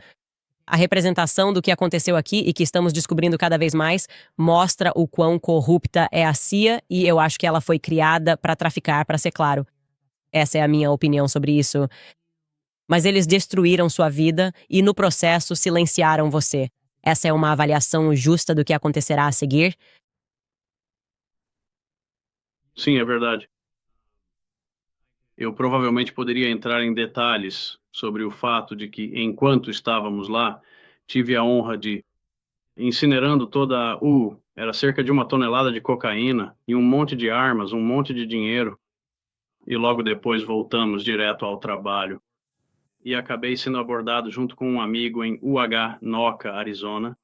Speaker 1: A representação do que aconteceu aqui e que estamos descobrindo cada vez mais mostra o quão corrupta é a CIA e eu acho que ela foi criada para traficar, para ser claro. Essa é a minha opinião sobre isso. Mas eles destruíram sua vida e, no processo, silenciaram você. Essa é uma avaliação justa do que acontecerá a seguir?
Speaker 2: Sim, é verdade. Eu provavelmente poderia entrar em detalhes sobre o fato de que, enquanto estávamos lá, tive a honra de incinerando era cerca de 1 tonelada de cocaína e um monte de armas, um monte de dinheiro, e logo depois voltamos direto ao trabalho. E acabei sendo abordado junto com um amigo em Noka, Arizona.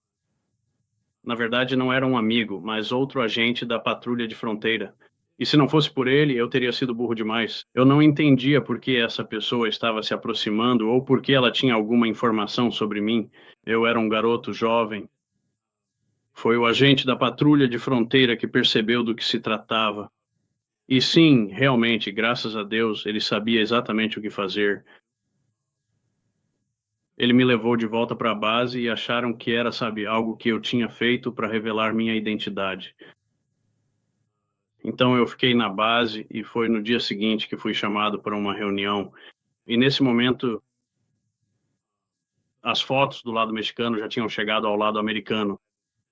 Speaker 2: Na verdade, não era um amigo, mas outro agente da patrulha de fronteira. E se não fosse por ele, eu teria sido burro demais. Eu não entendia por que essa pessoa estava se aproximando ou por que ela tinha alguma informação sobre mim. Eu era um garoto jovem. Foi o agente da patrulha de fronteira que percebeu do que se tratava. E sim, realmente, graças a Deus, ele sabia exatamente o que fazer. Ele me levou de volta para a base e acharam que era, sabe, algo que eu tinha feito para revelar minha identidade. Então eu fiquei na base e foi no dia seguinte que fui chamado para uma reunião. E nesse momento, as fotos do lado mexicano já tinham chegado ao lado americano.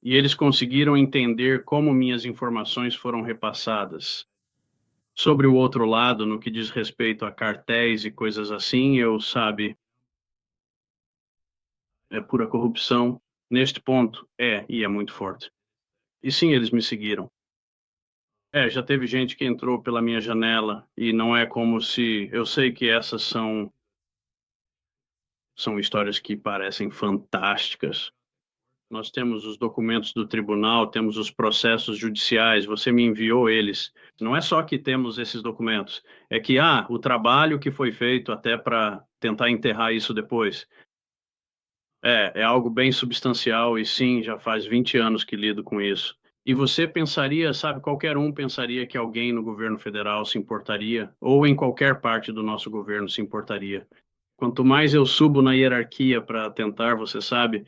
Speaker 2: E eles conseguiram entender como minhas informações foram repassadas. Sobre o outro lado, no que diz respeito a cartéis e coisas assim, é pura corrupção. Neste ponto, e é muito forte. E sim, eles me seguiram. Já teve gente que entrou pela minha janela e não é como se... Eu sei que essas são histórias que parecem fantásticas. Nós temos os documentos do tribunal, temos os processos judiciais, você me enviou eles. Não é só que temos esses documentos, é que o trabalho que foi feito até para tentar enterrar isso depois. É algo bem substancial e sim, já faz 20 anos que lido com isso. E você pensaria, sabe, qualquer um pensaria que alguém no governo federal se importaria, ou em qualquer parte do nosso governo se importaria. Quanto mais eu subo na hierarquia para tentar, você sabe,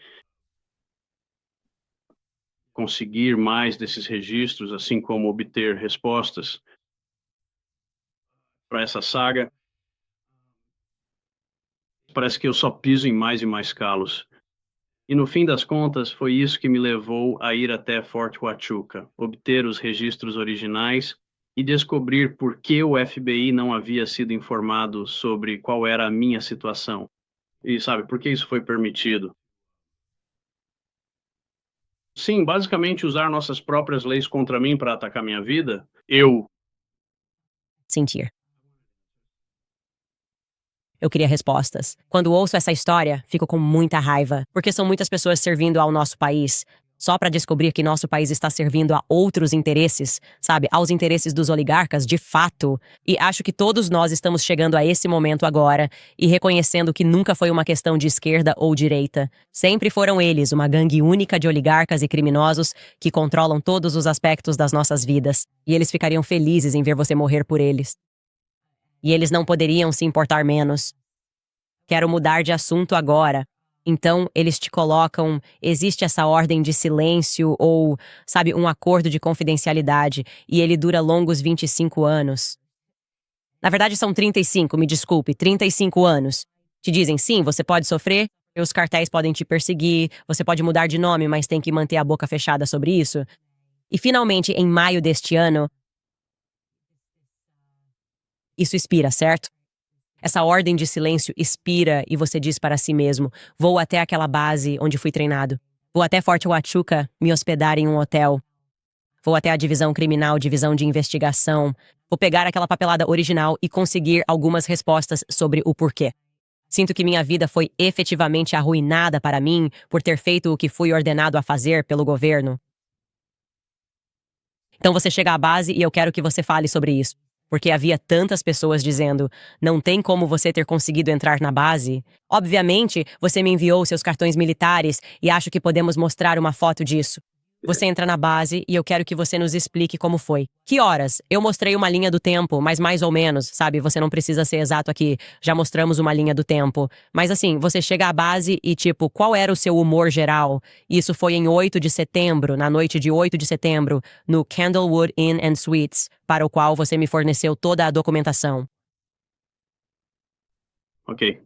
Speaker 2: conseguir mais desses registros, assim como obter respostas para essa saga, parece que eu só piso em mais e mais calos. E no fim das contas, foi isso que me levou a ir até Fort Huachuca, obter os registros originais e descobrir por que o FBI não havia sido informado sobre qual era a minha situação. E sabe, por que isso foi permitido? Sim, basicamente usar nossas próprias leis contra mim para atacar minha vida.
Speaker 1: Sentir. Eu queria respostas. Quando ouço essa história, fico com muita raiva, porque são muitas pessoas servindo ao nosso país, só para descobrir que nosso país está servindo a outros interesses, sabe, aos interesses dos oligarcas, de fato. E acho que todos nós estamos chegando a esse momento agora e reconhecendo que nunca foi uma questão de esquerda ou direita. Sempre foram eles, uma gangue única de oligarcas e criminosos que controlam todos os aspectos das nossas vidas. E eles ficariam felizes em ver você morrer por eles. E eles não poderiam se importar menos. Quero mudar de assunto agora. Então, eles te colocam, existe essa ordem de silêncio ou, sabe, um acordo de confidencialidade, e ele dura longos 25 anos. Na verdade, são 35, me desculpe, 35 anos. Te dizem, sim, você pode sofrer, os cartéis podem te perseguir, você pode mudar de nome, mas tem que manter a boca fechada sobre isso. E, finalmente, em maio deste ano, isso expira, certo? Essa ordem de silêncio expira e você diz para si mesmo: vou até aquela base onde fui treinado. Vou até Fort Huachuca me hospedar em um hotel. Vou até a divisão criminal, divisão de investigação. Vou pegar aquela papelada original e conseguir algumas respostas sobre o porquê. Sinto que minha vida foi efetivamente arruinada para mim por ter feito o que fui ordenado a fazer pelo governo. Então você chega à base e eu quero que você fale sobre isso. Porque havia tantas pessoas dizendo, não tem como você ter conseguido entrar na base. Obviamente, você me enviou seus cartões militares e acho que podemos mostrar uma foto disso. Você entra na base e eu quero que você nos explique como foi. Que horas? Eu mostrei uma linha do tempo, mas mais ou menos, sabe? Você não precisa ser exato aqui. Já mostramos uma linha do tempo. Mas assim, você chega à base e tipo, qual era o seu humor geral? Isso foi em 8 de setembro, na noite de 8 de setembro, no Candlewood Inn and Suites, para o qual você me forneceu toda a documentação.
Speaker 2: Ok.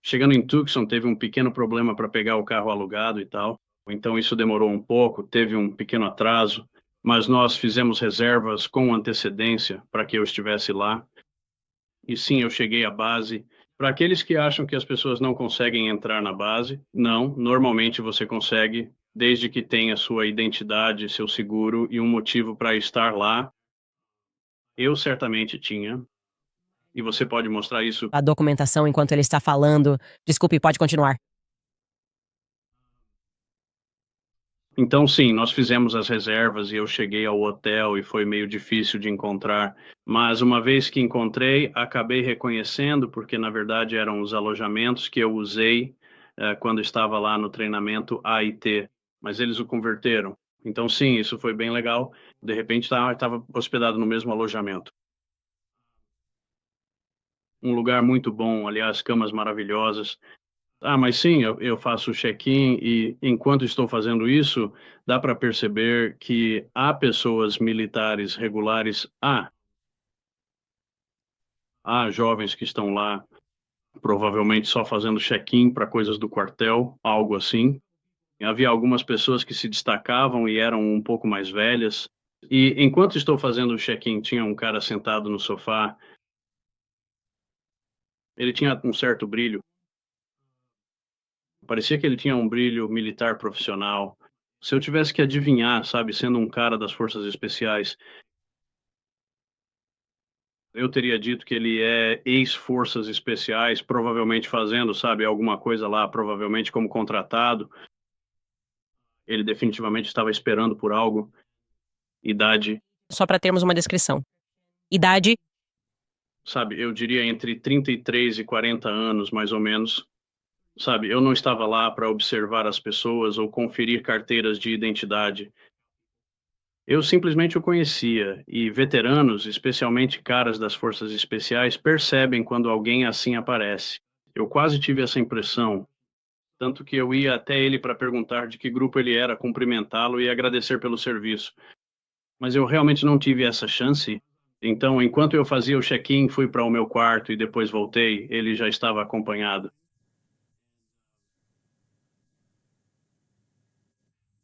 Speaker 2: Chegando em Tucson, teve um pequeno problema para pegar o carro alugado e tal. Então isso demorou um pouco, teve um pequeno atraso, mas nós fizemos reservas com antecedência para que eu estivesse lá. E sim, eu cheguei à base. Para aqueles que acham que as pessoas não conseguem entrar na base, não, normalmente você consegue, desde que tenha sua identidade, seu seguro e um motivo para estar lá. Eu certamente tinha, e você pode mostrar isso.
Speaker 1: A documentação enquanto ele está falando. Desculpe, pode continuar.
Speaker 2: Então, sim, nós fizemos as reservas e eu cheguei ao hotel e foi meio difícil de encontrar. Mas uma vez que encontrei, acabei reconhecendo, porque na verdade eram os alojamentos que eu usei quando estava lá no treinamento AIT, mas eles o converteram. Então, sim, isso foi bem legal. De repente, estava hospedado no mesmo alojamento. Um lugar muito bom, aliás, camas maravilhosas. Mas sim, eu faço o check-in e enquanto estou fazendo isso, dá para perceber que há pessoas militares regulares, há jovens que estão lá, provavelmente só fazendo check-in para coisas do quartel, algo assim. Havia algumas pessoas que se destacavam e eram um pouco mais velhas. E enquanto estou fazendo o check-in, tinha um cara sentado no sofá. Ele tinha um certo brilho. Parecia que ele tinha um brilho militar profissional. Se eu tivesse que adivinhar, sabe, sendo um cara das forças especiais, eu teria dito que ele é ex-forças especiais, provavelmente fazendo, sabe, alguma coisa lá, provavelmente como contratado. Ele definitivamente estava esperando por algo. Idade,
Speaker 1: Só para termos uma descrição. Idade,
Speaker 2: sabe, eu diria entre 33 e 40 anos, mais ou menos. Sabe, eu não estava lá para observar as pessoas ou conferir carteiras de identidade. Eu simplesmente o conhecia, e veteranos, especialmente caras das forças especiais, percebem quando alguém assim aparece. Eu quase tive essa impressão, tanto que eu ia até ele para perguntar de que grupo ele era, cumprimentá-lo e agradecer pelo serviço. Mas eu realmente não tive essa chance. Então, enquanto eu fazia o check-in, fui para o meu quarto e depois voltei, ele já estava acompanhado.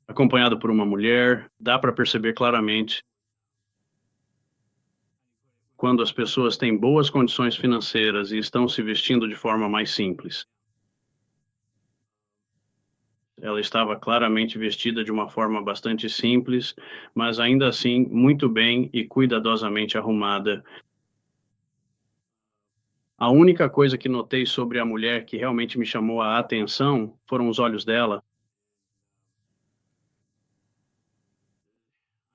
Speaker 2: Acompanhado por uma mulher, dá para perceber claramente quando as pessoas têm boas condições financeiras e estão se vestindo de forma mais simples. Ela estava claramente vestida de uma forma bastante simples, mas ainda assim muito bem e cuidadosamente arrumada. A única coisa que notei sobre a mulher que realmente me chamou a atenção foram os olhos dela.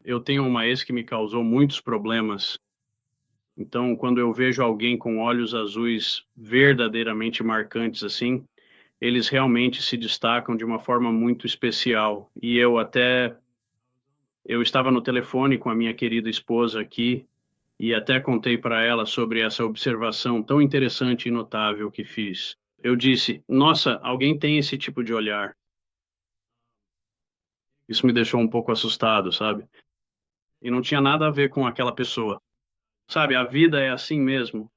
Speaker 2: Eu tenho uma ex que me causou muitos problemas. Então, quando eu vejo alguém com olhos azuis verdadeiramente marcantes assim, eles realmente se destacam de uma forma muito especial. E eu estava no telefone com a minha querida esposa aqui e até contei para ela sobre essa observação tão interessante e notável que fiz. Eu disse: "Nossa, alguém tem esse tipo de olhar". Isso me deixou um pouco assustado, sabe? E não tinha nada a ver com aquela pessoa. Sabe, a vida é assim mesmo.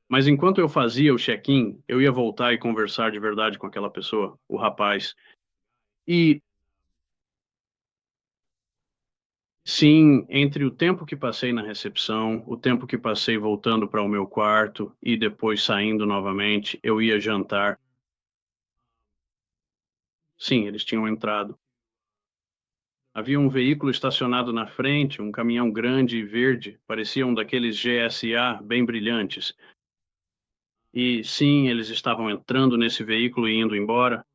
Speaker 2: Mas enquanto eu fazia o check-in, eu ia voltar e conversar de verdade com aquela pessoa, o rapaz. E sim, entre o tempo que passei na recepção, o tempo que passei voltando para o meu quarto e depois saindo novamente, eu ia jantar. Sim, eles tinham entrado. Havia um veículo estacionado na frente, um caminhão grande e verde, parecia um daqueles GSA bem brilhantes. E sim, eles estavam entrando nesse veículo e indo embora.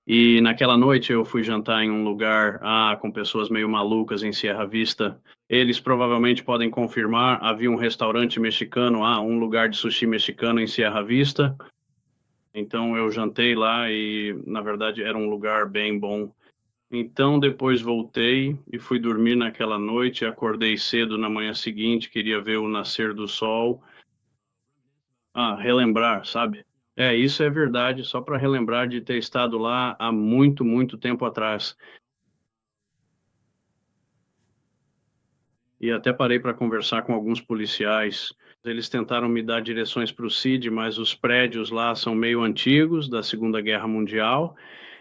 Speaker 2: E naquela noite eu fui jantar em um lugar, com pessoas meio malucas em Sierra Vista. Eles provavelmente podem confirmar, havia um restaurante mexicano, um lugar de sushi mexicano em Sierra Vista. Então eu jantei lá e, na verdade, era um lugar bem bom. Então depois voltei e fui dormir naquela noite, acordei cedo na manhã seguinte, queria ver o nascer do sol. Relembrar, sabe? É, isso é verdade, só para relembrar de ter estado lá há muito, muito tempo atrás. E até parei para conversar com alguns policiais. Eles tentaram me dar direções para o CID, mas os prédios lá são meio antigos, da Segunda Guerra Mundial,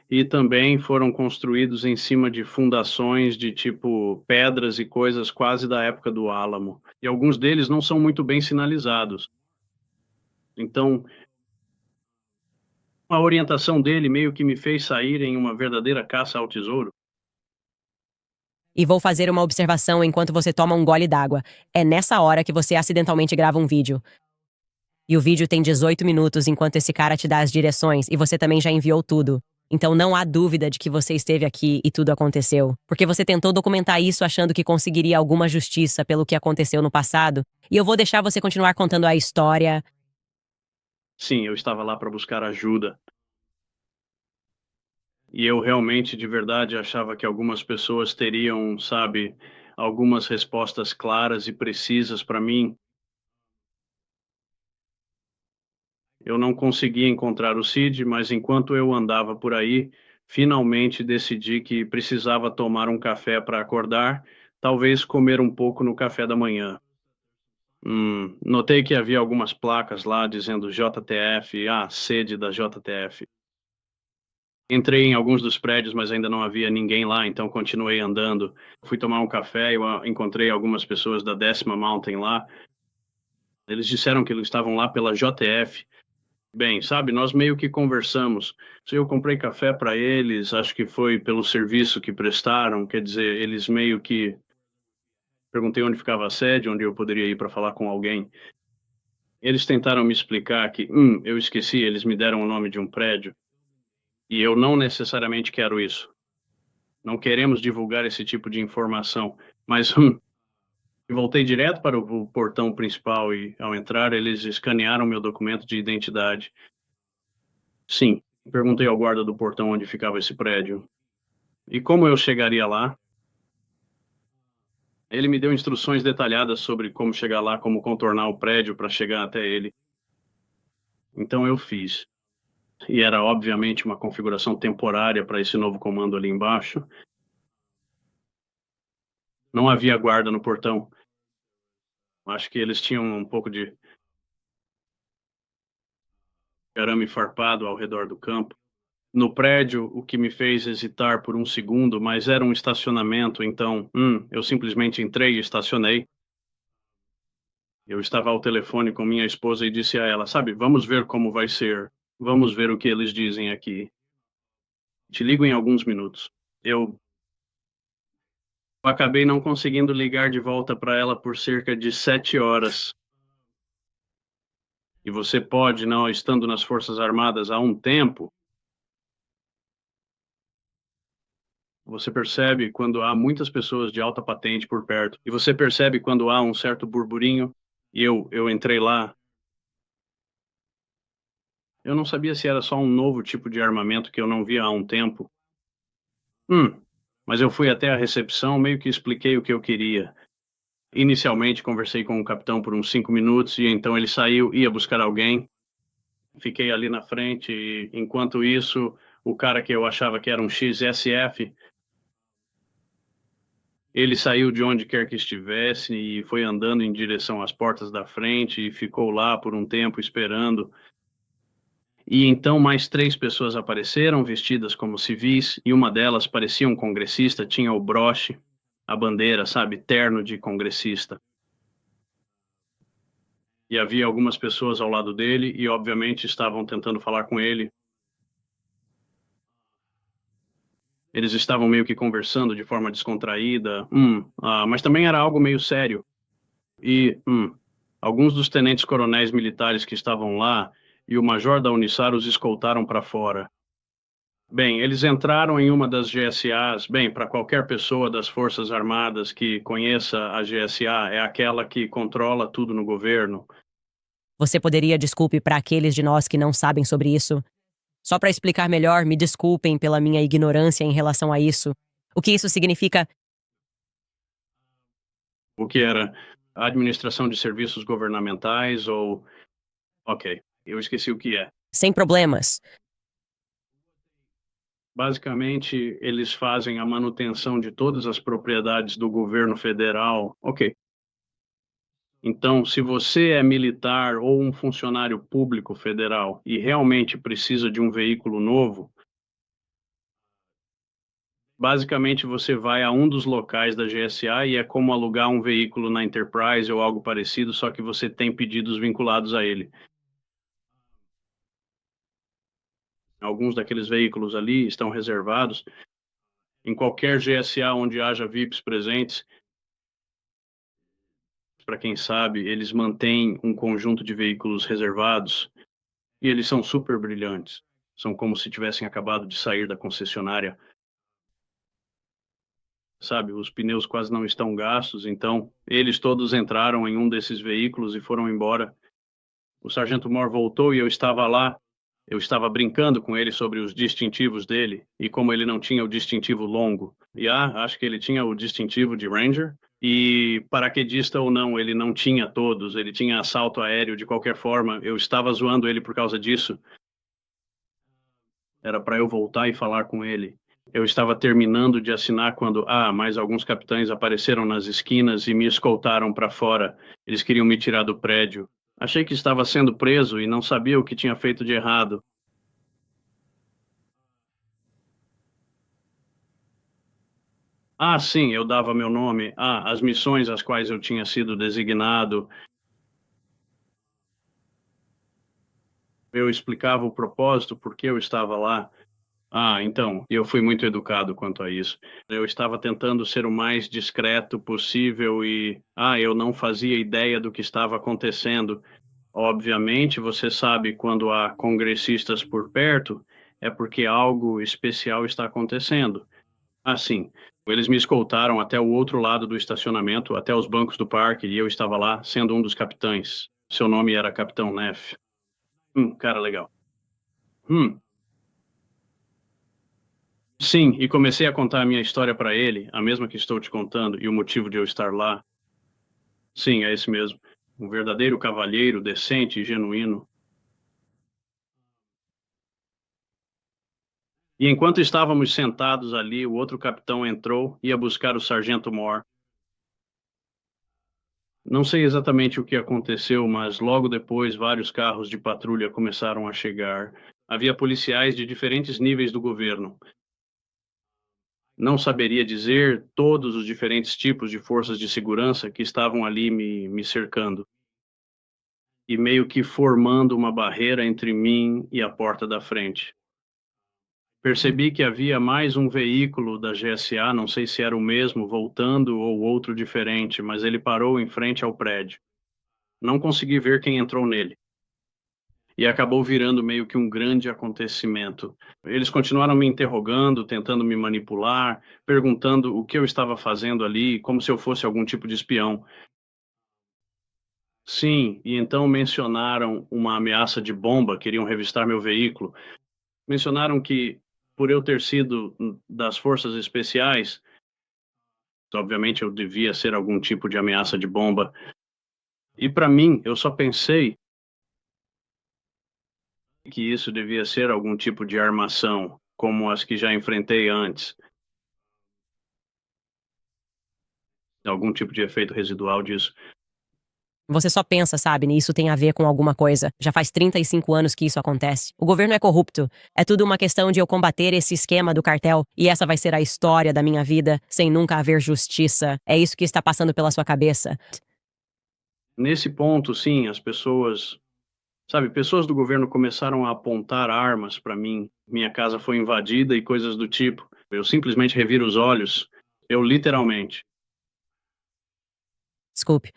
Speaker 2: e também foram construídos em cima de fundações de tipo pedras e coisas quase da época do Álamo. E alguns deles não são muito bem sinalizados. Então, a orientação dele meio que me fez sair em uma verdadeira caça ao tesouro.
Speaker 1: E vou fazer uma observação enquanto você toma um gole d'água. É nessa hora que você acidentalmente grava um vídeo. E o vídeo tem 18 minutos enquanto esse cara te dá as direções e você também já enviou tudo. Então não há dúvida de que você esteve aqui e tudo aconteceu. Porque você tentou documentar isso achando que conseguiria alguma justiça pelo que aconteceu no passado. E eu vou deixar você continuar contando a história.
Speaker 2: Sim, eu estava lá para buscar ajuda. E eu realmente, de verdade, achava que algumas pessoas teriam, sabe, algumas respostas claras e precisas para mim. Eu não consegui encontrar o Cid, mas enquanto eu andava por aí, finalmente decidi que precisava tomar um café para acordar, talvez comer um pouco no café da manhã. Notei que havia algumas placas lá dizendo JTF, sede da JTF. Entrei em alguns dos prédios, mas ainda não havia ninguém lá, então continuei andando. Fui tomar um café e eu encontrei algumas pessoas da 10ª Mountain lá. Eles disseram que eles estavam lá pela JF. Bem, sabe, nós meio que conversamos. Se eu comprei café para eles, acho que foi pelo serviço que prestaram, quer dizer, eles meio que perguntei onde ficava a sede, onde eu poderia ir para falar com alguém. Eles tentaram me explicar que, eu esqueci, eles me deram o nome de um prédio e eu não necessariamente quero isso. Não queremos divulgar esse tipo de informação, mas voltei direto para o portão principal e, ao entrar, eles escanearam meu documento de identidade. Sim, perguntei ao guarda do portão onde ficava esse prédio. E como eu chegaria lá? Ele me deu instruções detalhadas sobre como chegar lá, como contornar o prédio para chegar até ele. Então eu fiz. E era obviamente uma configuração temporária para esse novo comando ali embaixo. Não havia guarda no portão. Acho que eles tinham um pouco de arame farpado ao redor do campo. No prédio, o que me fez hesitar por um segundo, mas era um estacionamento, então, eu simplesmente entrei e estacionei. Eu estava ao telefone com minha esposa e disse a ela, sabe, vamos ver como vai ser. Vamos ver o que eles dizem aqui. Te ligo em alguns minutos. Eu acabei não conseguindo ligar de volta para ela por cerca de 7 horas. E você pode, não estando nas Forças Armadas há um tempo, você percebe quando há muitas pessoas de alta patente por perto. E você percebe quando há um certo burburinho. E eu entrei lá. Eu não sabia se era só um novo tipo de armamento que eu não via há um tempo. Mas eu fui até a recepção, meio que expliquei o que eu queria. Inicialmente conversei com o capitão por uns 5 minutos e então ele saiu, ia buscar alguém. Fiquei ali na frente e enquanto isso, o cara que eu achava que era um XSF, ele saiu de onde quer que estivesse e foi andando em direção às portas da frente e ficou lá por um tempo esperando. E então mais 3 pessoas apareceram vestidas como civis e uma delas parecia um congressista, tinha o broche, a bandeira, sabe, terno de congressista. E havia algumas pessoas ao lado dele e obviamente estavam tentando falar com ele. Eles estavam meio que conversando de forma descontraída, mas também era algo meio sério. E, alguns dos tenentes-coronéis militares que estavam lá e o major da Unissar os escoltaram para fora. Bem, eles entraram em uma das GSAs. Bem, para qualquer pessoa das Forças Armadas que conheça a GSA, é aquela que controla tudo no governo.
Speaker 1: Você poderia, desculpe, para aqueles de nós que não sabem sobre isso? Só para explicar melhor, me desculpem pela minha ignorância em relação a isso. O que isso significa?
Speaker 2: O que era administração de serviços governamentais ou... Ok, eu esqueci o que é.
Speaker 1: Sem problemas.
Speaker 2: Basicamente, eles fazem a manutenção de todas as propriedades do governo federal. Ok. Então, se você é militar ou um funcionário público federal e realmente precisa de um veículo novo, basicamente você vai a um dos locais da GSA e é como alugar um veículo na Enterprise ou algo parecido, só que você tem pedidos vinculados a ele. Alguns daqueles veículos ali estão reservados. Em qualquer GSA onde haja VIPs presentes, para quem sabe, eles mantêm um conjunto de veículos reservados e eles são super brilhantes. São como se tivessem acabado de sair da concessionária. Sabe, os pneus quase não estão gastos, então eles todos entraram em um desses veículos e foram embora. O sargento Moore voltou e eu estava lá. Eu estava brincando com ele sobre os distintivos dele e como ele não tinha o distintivo longo. E acho que ele tinha o distintivo de Ranger. E paraquedista ou não, ele não tinha todos. Ele tinha assalto aéreo de qualquer forma. Eu estava zoando ele por causa disso. Era para eu voltar e falar com ele. Eu estava terminando de assinar quando, mais alguns capitães apareceram nas esquinas e me escoltaram para fora. Eles queriam me tirar do prédio. Achei que estava sendo preso e não sabia o que tinha feito de errado. Sim, eu dava meu nome. As missões às quais eu tinha sido designado. Eu explicava o propósito, por que eu estava lá. Então, eu fui muito educado quanto a isso. Eu estava tentando ser o mais discreto possível e, eu não fazia ideia do que estava acontecendo. Obviamente, você sabe quando há congressistas por perto, é porque algo especial está acontecendo. Sim, eles me escoltaram até o outro lado do estacionamento, até os bancos do parque, e eu estava lá sendo um dos capitães. Seu nome era Capitão Neff. Cara legal. Sim, e comecei a contar a minha história para ele, a mesma que estou te contando, e o motivo de eu estar lá. Sim, é esse mesmo. Um verdadeiro cavalheiro, decente e genuíno. E enquanto estávamos sentados ali, o outro capitão entrou e ia buscar o sargento Moore. Não sei exatamente o que aconteceu, mas logo depois vários carros de patrulha começaram a chegar. Havia policiais de diferentes níveis do governo. Não saberia dizer todos os diferentes tipos de forças de segurança que estavam ali me cercando. E meio que formando uma barreira entre mim e a porta da frente. Percebi que havia mais um veículo da GSA, não sei se era o mesmo, voltando ou outro diferente, mas ele parou em frente ao prédio. Não consegui ver quem entrou nele. E acabou virando meio que um grande acontecimento. Eles continuaram me interrogando, tentando me manipular, perguntando o que eu estava fazendo ali, como se eu fosse algum tipo de espião. Sim, e então mencionaram uma ameaça de bomba, queriam revistar meu veículo. Mencionaram que, por eu ter sido das forças especiais, obviamente eu devia ser algum tipo de ameaça de bomba. E para mim, eu só pensei que isso devia ser algum tipo de armação, como as que já enfrentei antes. Algum tipo de efeito residual disso.
Speaker 1: Você só pensa, sabe, isso tem a ver com alguma coisa. Já faz 35 anos que isso acontece. O governo é corrupto. É tudo uma questão de eu combater esse esquema do cartel. E essa vai ser a história da minha vida, sem nunca haver justiça. É isso que está passando pela sua cabeça.
Speaker 2: Nesse ponto, sim, as pessoas, sabe, pessoas do governo começaram a apontar armas para mim. Minha casa foi invadida e coisas do tipo. Eu simplesmente reviro os olhos. Eu literalmente.
Speaker 1: Desculpe.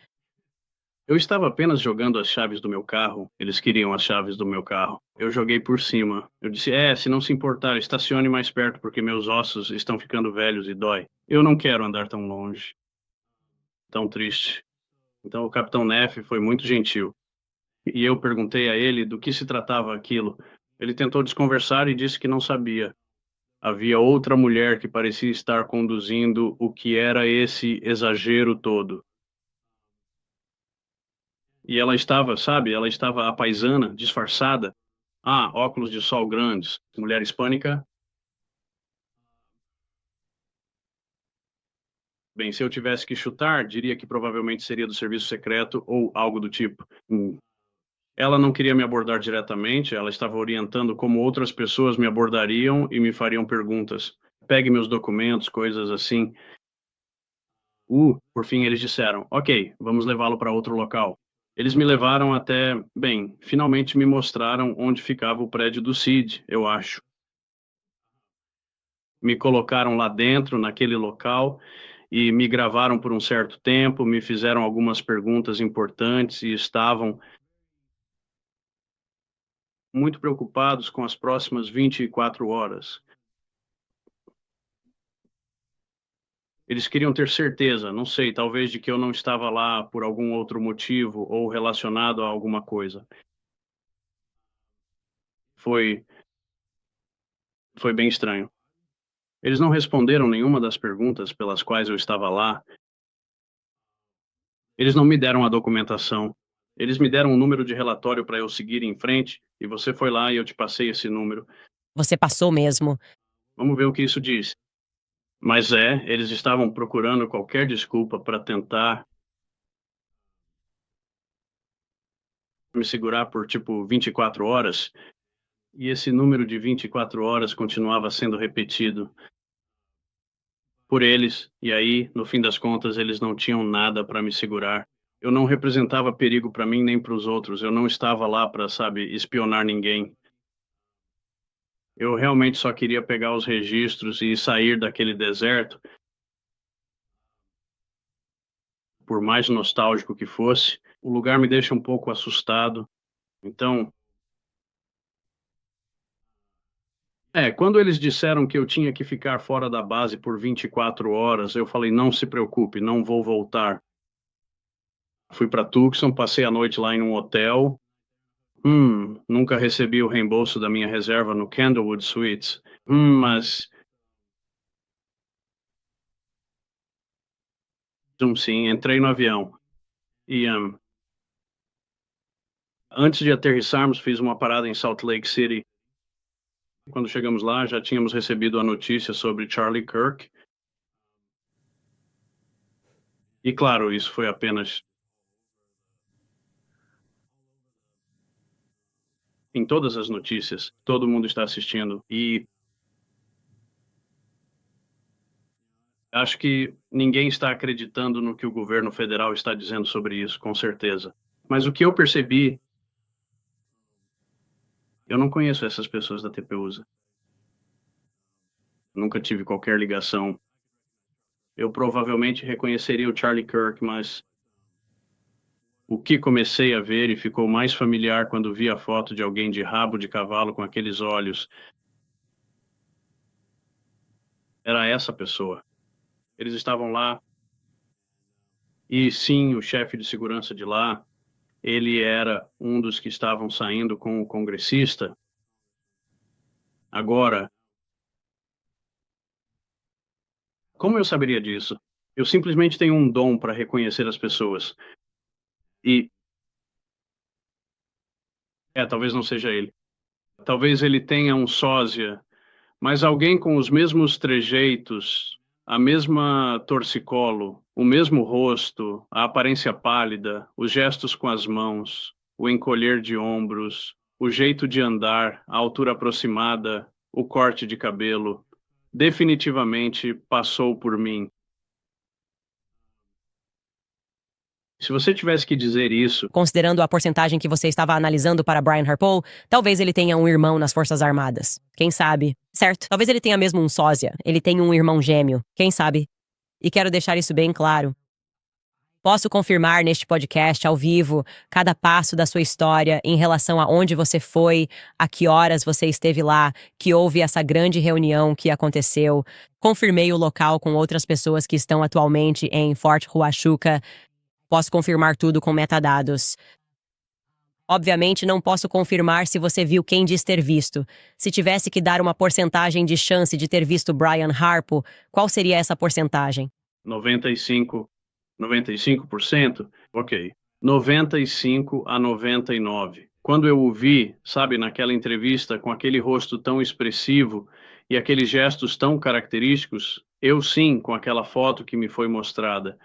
Speaker 2: Eu estava apenas jogando as chaves do meu carro. Eles queriam as chaves do meu carro. Eu joguei por cima. Eu disse: se não se importar, estacione mais perto porque meus ossos estão ficando velhos e dói. Eu não quero andar tão longe. Tão triste. Então o Capitão Neff foi muito gentil. e eu perguntei a ele do que se tratava aquilo. Ele tentou desconversar e disse que não sabia. Havia outra mulher que parecia estar conduzindo o que era esse exagero todo. E ela estava, sabe, ela estava à paisana, disfarçada. Ah, óculos de sol grandes, mulher hispânica. Bem, se eu tivesse que chutar, diria que provavelmente seria do serviço secreto ou algo do tipo. Ela não queria me abordar diretamente, ela estava orientando como outras pessoas me abordariam e me fariam perguntas. Pegue meus documentos, coisas assim. Por fim eles disseram: Ok, vamos levá-lo para outro local. Eles me levaram até, bem, finalmente me mostraram onde ficava o prédio do CID, eu acho. Me colocaram lá dentro, naquele local, e me gravaram por um certo tempo, me fizeram algumas perguntas importantes e estavam muito preocupados com as próximas 24 horas. Eles queriam ter certeza, não sei, talvez de que eu não estava lá por algum outro motivo ou relacionado a alguma coisa. Foi, foi bem estranho. Eles não responderam nenhuma das perguntas pelas quais eu estava lá. Eles não me deram a documentação. Eles me deram um número de relatório para eu seguir em frente e você foi lá e eu te passei esse número.
Speaker 1: Você passou mesmo.
Speaker 2: Vamos ver o que isso diz. Mas eles estavam procurando qualquer desculpa para tentar me segurar por tipo 24 horas. E esse número de 24 horas continuava sendo repetido por eles, e aí, no fim das contas, eles não tinham nada para me segurar. Eu não representava perigo para mim nem para os outros. Eu não estava lá para, sabe, espionar ninguém. Eu realmente só queria pegar os registros e sair daquele deserto, por mais nostálgico que fosse. O lugar me deixa um pouco assustado. Então, quando eles disseram que eu tinha que ficar fora da base por 24 horas, eu falei: não se preocupe, não vou voltar. Fui para Tucson, passei a noite lá em um hotel. Nunca recebi o reembolso da minha reserva no Candlewood Suites. Mas, sim, entrei no avião. E, antes de aterrissarmos, fiz uma parada em Salt Lake City. Quando chegamos lá, já tínhamos recebido a notícia sobre Charlie Kirk. E, claro, isso foi apenas em todas as notícias. Todo mundo está assistindo. E acho que ninguém está acreditando no que o governo federal está dizendo sobre isso, com certeza. Mas o que eu percebi, eu não conheço essas pessoas da TPUSA. Nunca tive qualquer ligação. Eu provavelmente reconheceria o Charlie Kirk, mas o que comecei a ver e ficou mais familiar quando vi a foto de alguém de rabo de cavalo com aqueles olhos era essa pessoa. Eles estavam lá e sim, o chefe de segurança de lá, ele era um dos que estavam saindo com o congressista. Agora, como eu saberia disso? Eu simplesmente tenho um dom para reconhecer as pessoas. E, talvez não seja ele. Talvez ele tenha um sósia, mas alguém com os mesmos trejeitos, a mesma torcicolo, o mesmo rosto, a aparência pálida, os gestos com as mãos, o encolher de ombros, o jeito de andar, a altura aproximada, o corte de cabelo, definitivamente passou por mim. Se você tivesse que dizer isso,
Speaker 1: Considerando a porcentagem que você estava analisando para Brian Harpoe, talvez ele tenha um irmão nas Forças Armadas. Quem sabe? Certo? Talvez ele tenha mesmo um sósia. Ele tem um irmão gêmeo. Quem sabe? E quero deixar isso bem claro. Posso confirmar neste podcast ao vivo cada passo da sua história em relação a onde você foi, a que horas você esteve lá, que houve essa grande reunião que aconteceu. Confirmei o local com outras pessoas que estão atualmente em Fort Huachuca. Posso confirmar tudo com metadados. Obviamente, não posso confirmar se você viu quem diz ter visto. Se tivesse que dar uma porcentagem de chance de ter visto Brian Harpo, qual seria essa porcentagem?
Speaker 2: 95%? Ok. 95 a 99. Quando eu o vi, sabe, naquela entrevista com aquele rosto tão expressivo e aqueles gestos tão característicos, eu sim, com aquela foto que me foi mostrada,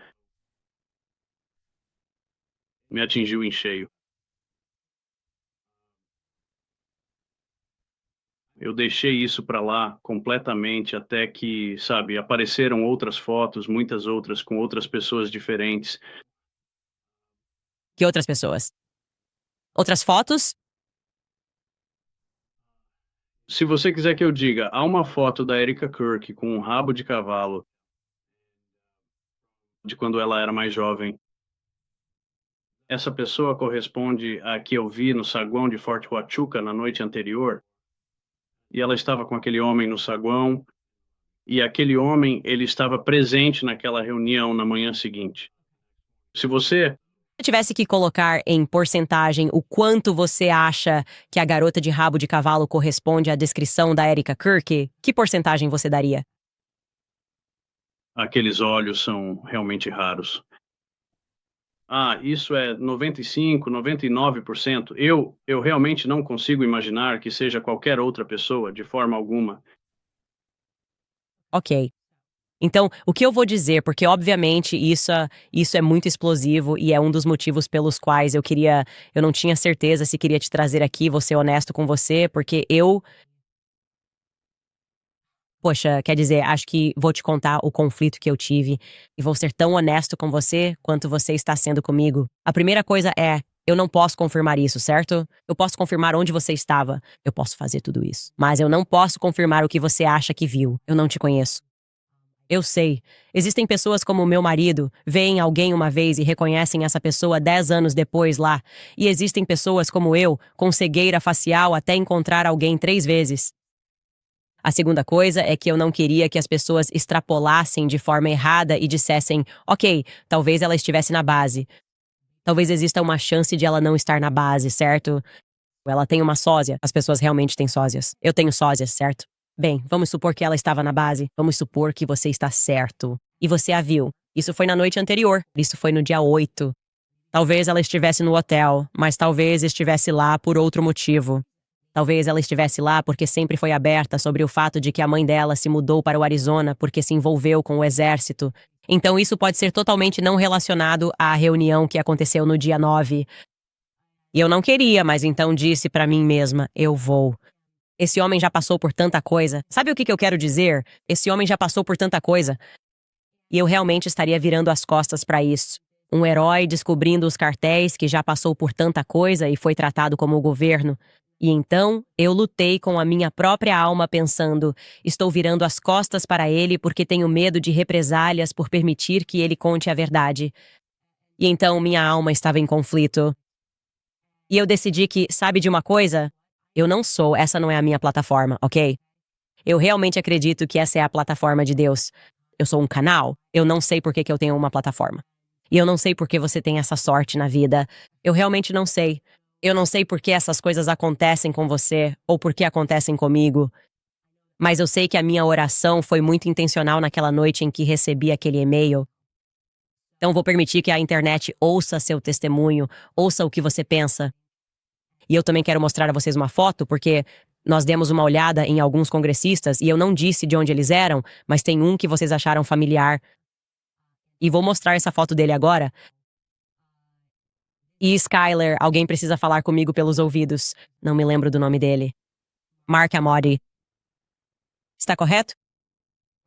Speaker 2: me atingiu em cheio. Eu deixei isso para lá completamente até que, sabe, apareceram outras fotos, muitas outras, com outras pessoas diferentes.
Speaker 1: Que outras pessoas? Outras fotos?
Speaker 2: Se você quiser que eu diga, há uma foto da Erika Kirk com um rabo de cavalo de quando ela era mais jovem. Essa pessoa corresponde à que eu vi no saguão de Fort Huachuca na noite anterior. E ela estava com aquele homem no saguão, e aquele homem, ele estava presente naquela reunião na manhã seguinte. Se você
Speaker 1: Se eu tivesse que colocar em porcentagem o quanto você acha que a garota de rabo de cavalo corresponde à descrição da Erika Kirk, que porcentagem você daria?
Speaker 2: aqueles olhos são realmente raros. Ah, isso é 95, 99%. Eu realmente não consigo imaginar que seja qualquer outra pessoa, de forma alguma.
Speaker 1: Ok. Então, o que eu vou dizer, porque obviamente isso é muito explosivo e é um dos motivos pelos quais eu não tinha certeza se queria te trazer aqui, vou ser honesto com você, porque poxa, quer dizer, acho que vou te contar o conflito que eu tive e vou ser tão honesto com você quanto você está sendo comigo. A primeira coisa é, eu não posso confirmar isso, certo? Eu posso confirmar onde você estava. Eu posso fazer tudo isso. Mas eu não posso confirmar o que você acha que viu. Eu não te conheço. Eu sei. Existem pessoas como o meu marido, veem alguém uma vez e reconhecem essa pessoa 10 anos depois lá. E existem pessoas como eu, com cegueira facial até encontrar alguém 3 vezes. A segunda coisa é que eu não queria que as pessoas extrapolassem de forma errada e dissessem, ok, talvez ela estivesse na base. Talvez exista uma chance de ela não estar na base, certo? Ela tem uma sósia. As pessoas realmente têm sósias. Eu tenho sósias, certo? Bem, vamos supor que ela estava na base. Vamos supor que você está certo. E você a viu. Isso foi na noite anterior. Isso foi no dia 8. Talvez ela estivesse no hotel, mas talvez estivesse lá por outro motivo. Talvez ela estivesse lá porque sempre foi aberta sobre o fato de que a mãe dela se mudou para o Arizona porque se envolveu com o exército. Então isso pode ser totalmente não relacionado à reunião que aconteceu no dia 9. E eu não queria, mas então disse para mim mesma, eu vou. Esse homem já passou por tanta coisa. Sabe o que eu quero dizer? Esse homem já passou por tanta coisa. E eu realmente estaria virando as costas para isso. Um herói descobrindo os cartéis que já passou por tanta coisa e foi tratado como o governo. E então eu lutei com a minha própria alma pensando, estou virando as costas para ele porque tenho medo de represálias por permitir que ele conte a verdade. E então minha alma estava em conflito. E eu decidi que, sabe de uma coisa? Essa não é a minha plataforma, ok? Eu realmente acredito que essa é a plataforma de Deus. Eu sou um canal, eu não sei por que eu tenho uma plataforma. E eu não sei por que você tem essa sorte na vida. Eu realmente não sei. Eu não sei por que essas coisas acontecem com você, ou por que acontecem comigo. Mas eu sei que a minha oração foi muito intencional naquela noite em que recebi aquele e-mail. Então vou permitir que a internet ouça seu testemunho, ouça o que você pensa. E eu também quero mostrar a vocês uma foto, porque nós demos uma olhada em alguns congressistas e eu não disse de onde eles eram, mas tem um que vocês acharam familiar. E vou mostrar essa foto dele agora. E Skyler, alguém precisa falar comigo pelos ouvidos. Não me lembro do nome dele. Mark Amodi. Está correto?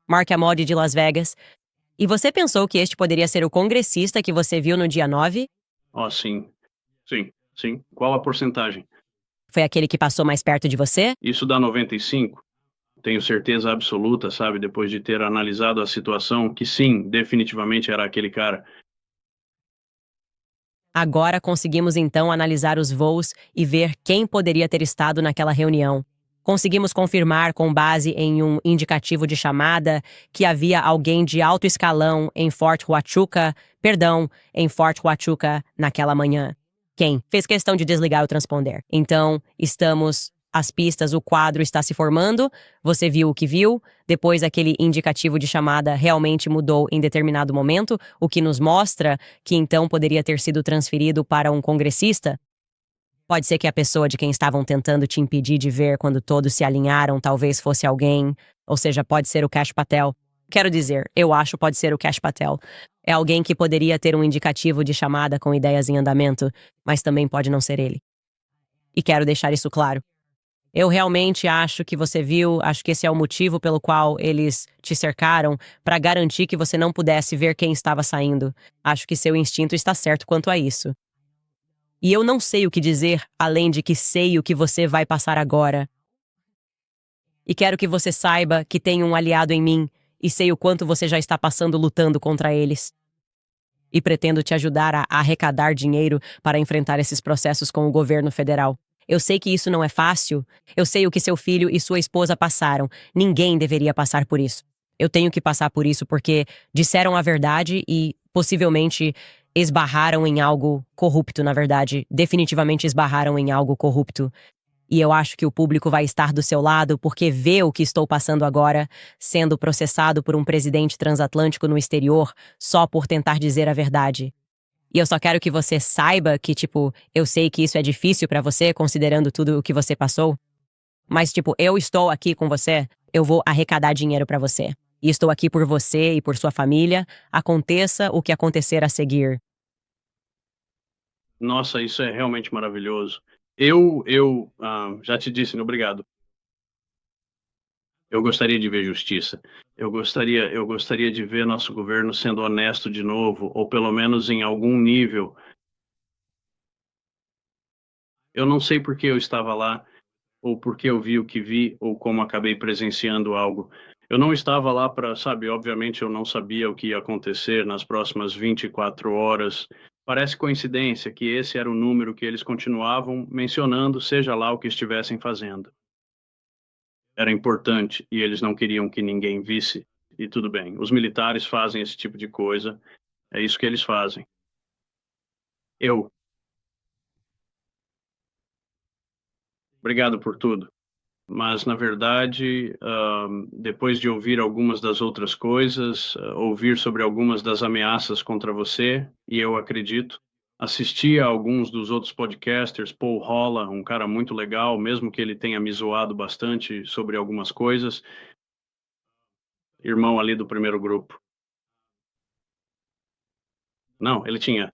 Speaker 1: Mark Amodi de Las Vegas. E você pensou que este poderia ser o congressista que você viu no dia 9?
Speaker 2: Oh, sim. Sim, sim. Qual a porcentagem?
Speaker 1: Foi aquele que passou mais perto de você?
Speaker 2: Isso dá 95. Tenho certeza absoluta, sabe, depois de ter analisado a situação, que sim, definitivamente era aquele cara.
Speaker 1: Agora conseguimos então analisar os voos e ver quem poderia ter estado naquela reunião. Conseguimos confirmar, com base em um indicativo de chamada, que havia alguém de alto escalão em Fort Huachuca naquela manhã. Quem? Fez questão de desligar o transponder. Então, as pistas, o quadro está se formando, você viu o que viu, depois aquele indicativo de chamada realmente mudou em determinado momento, o que nos mostra que então poderia ter sido transferido para um congressista. Pode ser que a pessoa de quem estavam tentando te impedir de ver quando todos se alinharam talvez fosse alguém, ou seja, pode ser o Kash Patel. Quero dizer, eu acho pode ser o Kash Patel. É alguém que poderia ter um indicativo de chamada com ideias em andamento, mas também pode não ser ele. E quero deixar isso claro. Eu realmente acho que você viu, acho que esse é o motivo pelo qual eles te cercaram, para garantir que você não pudesse ver quem estava saindo. Acho que seu instinto está certo quanto a isso. E eu não sei o que dizer, além de que sei o que você vai passar agora. E quero que você saiba que tem um aliado em mim, e sei o quanto você já está passando lutando contra eles. E pretendo te ajudar a arrecadar dinheiro para enfrentar esses processos com o governo federal. Eu sei que isso não é fácil. Eu sei o que seu filho e sua esposa passaram. Ninguém deveria passar por isso. Eu tenho que passar por isso porque disseram a verdade e, possivelmente, esbarraram em algo corrupto, na verdade. Definitivamente esbarraram em algo corrupto. E eu acho que o público vai estar do seu lado porque vê o que estou passando agora, sendo processado por um presidente transatlântico no exterior só por tentar dizer a verdade. E eu só quero que você saiba que, eu sei que isso é difícil pra você, considerando tudo o que você passou. Mas, eu estou aqui com você, eu vou arrecadar dinheiro pra você. E estou aqui por você e por sua família, aconteça o que acontecer a seguir.
Speaker 2: Nossa, isso é realmente maravilhoso. Eu já te disse, né, obrigado. Eu gostaria de ver justiça. Eu gostaria de ver nosso governo sendo honesto de novo, ou pelo menos em algum nível. Eu não sei por que eu estava lá, ou por que eu vi o que vi, ou como acabei presenciando algo. Eu não estava lá para, sabe, obviamente eu não sabia o que ia acontecer nas próximas 24 horas. Parece coincidência que esse era o número que eles continuavam mencionando, seja lá o que estivessem fazendo. Era importante e eles não queriam que ninguém visse. E tudo bem, os militares fazem esse tipo de coisa, é isso que eles fazem. Eu, obrigado por tudo. Mas, na verdade, depois de ouvir algumas das outras coisas, ouvir sobre algumas das ameaças contra você, e eu acredito, assisti a alguns dos outros podcasters, Paul Holla, um cara muito legal, mesmo que ele tenha me zoado bastante sobre algumas coisas, irmão ali do primeiro grupo. Não, ele tinha.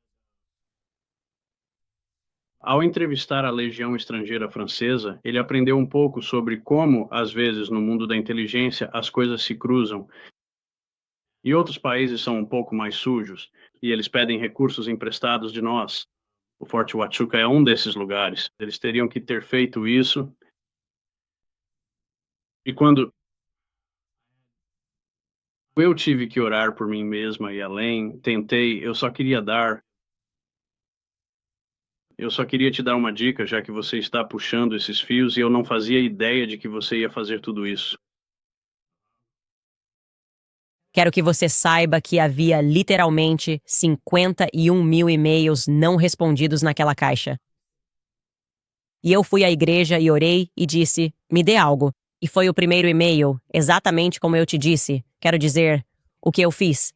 Speaker 2: Ao entrevistar a Legião Estrangeira Francesa, ele aprendeu um pouco sobre como, às vezes, no mundo da inteligência, as coisas se cruzam. E outros países são um pouco mais sujos, e eles pedem recursos emprestados de nós. O Forte Huachuca é um desses lugares. Eles teriam que ter feito isso. E quando eu tive que orar por mim mesma e além, tentei, eu só queria te dar uma dica, já que você está puxando esses fios e eu não fazia ideia de que você ia fazer tudo isso.
Speaker 1: Quero que você saiba que havia literalmente 51 mil e-mails não respondidos naquela caixa. E eu fui à igreja e orei e disse: me dê algo. E foi o primeiro e-mail, exatamente como eu te disse. Quero dizer, o que eu fiz.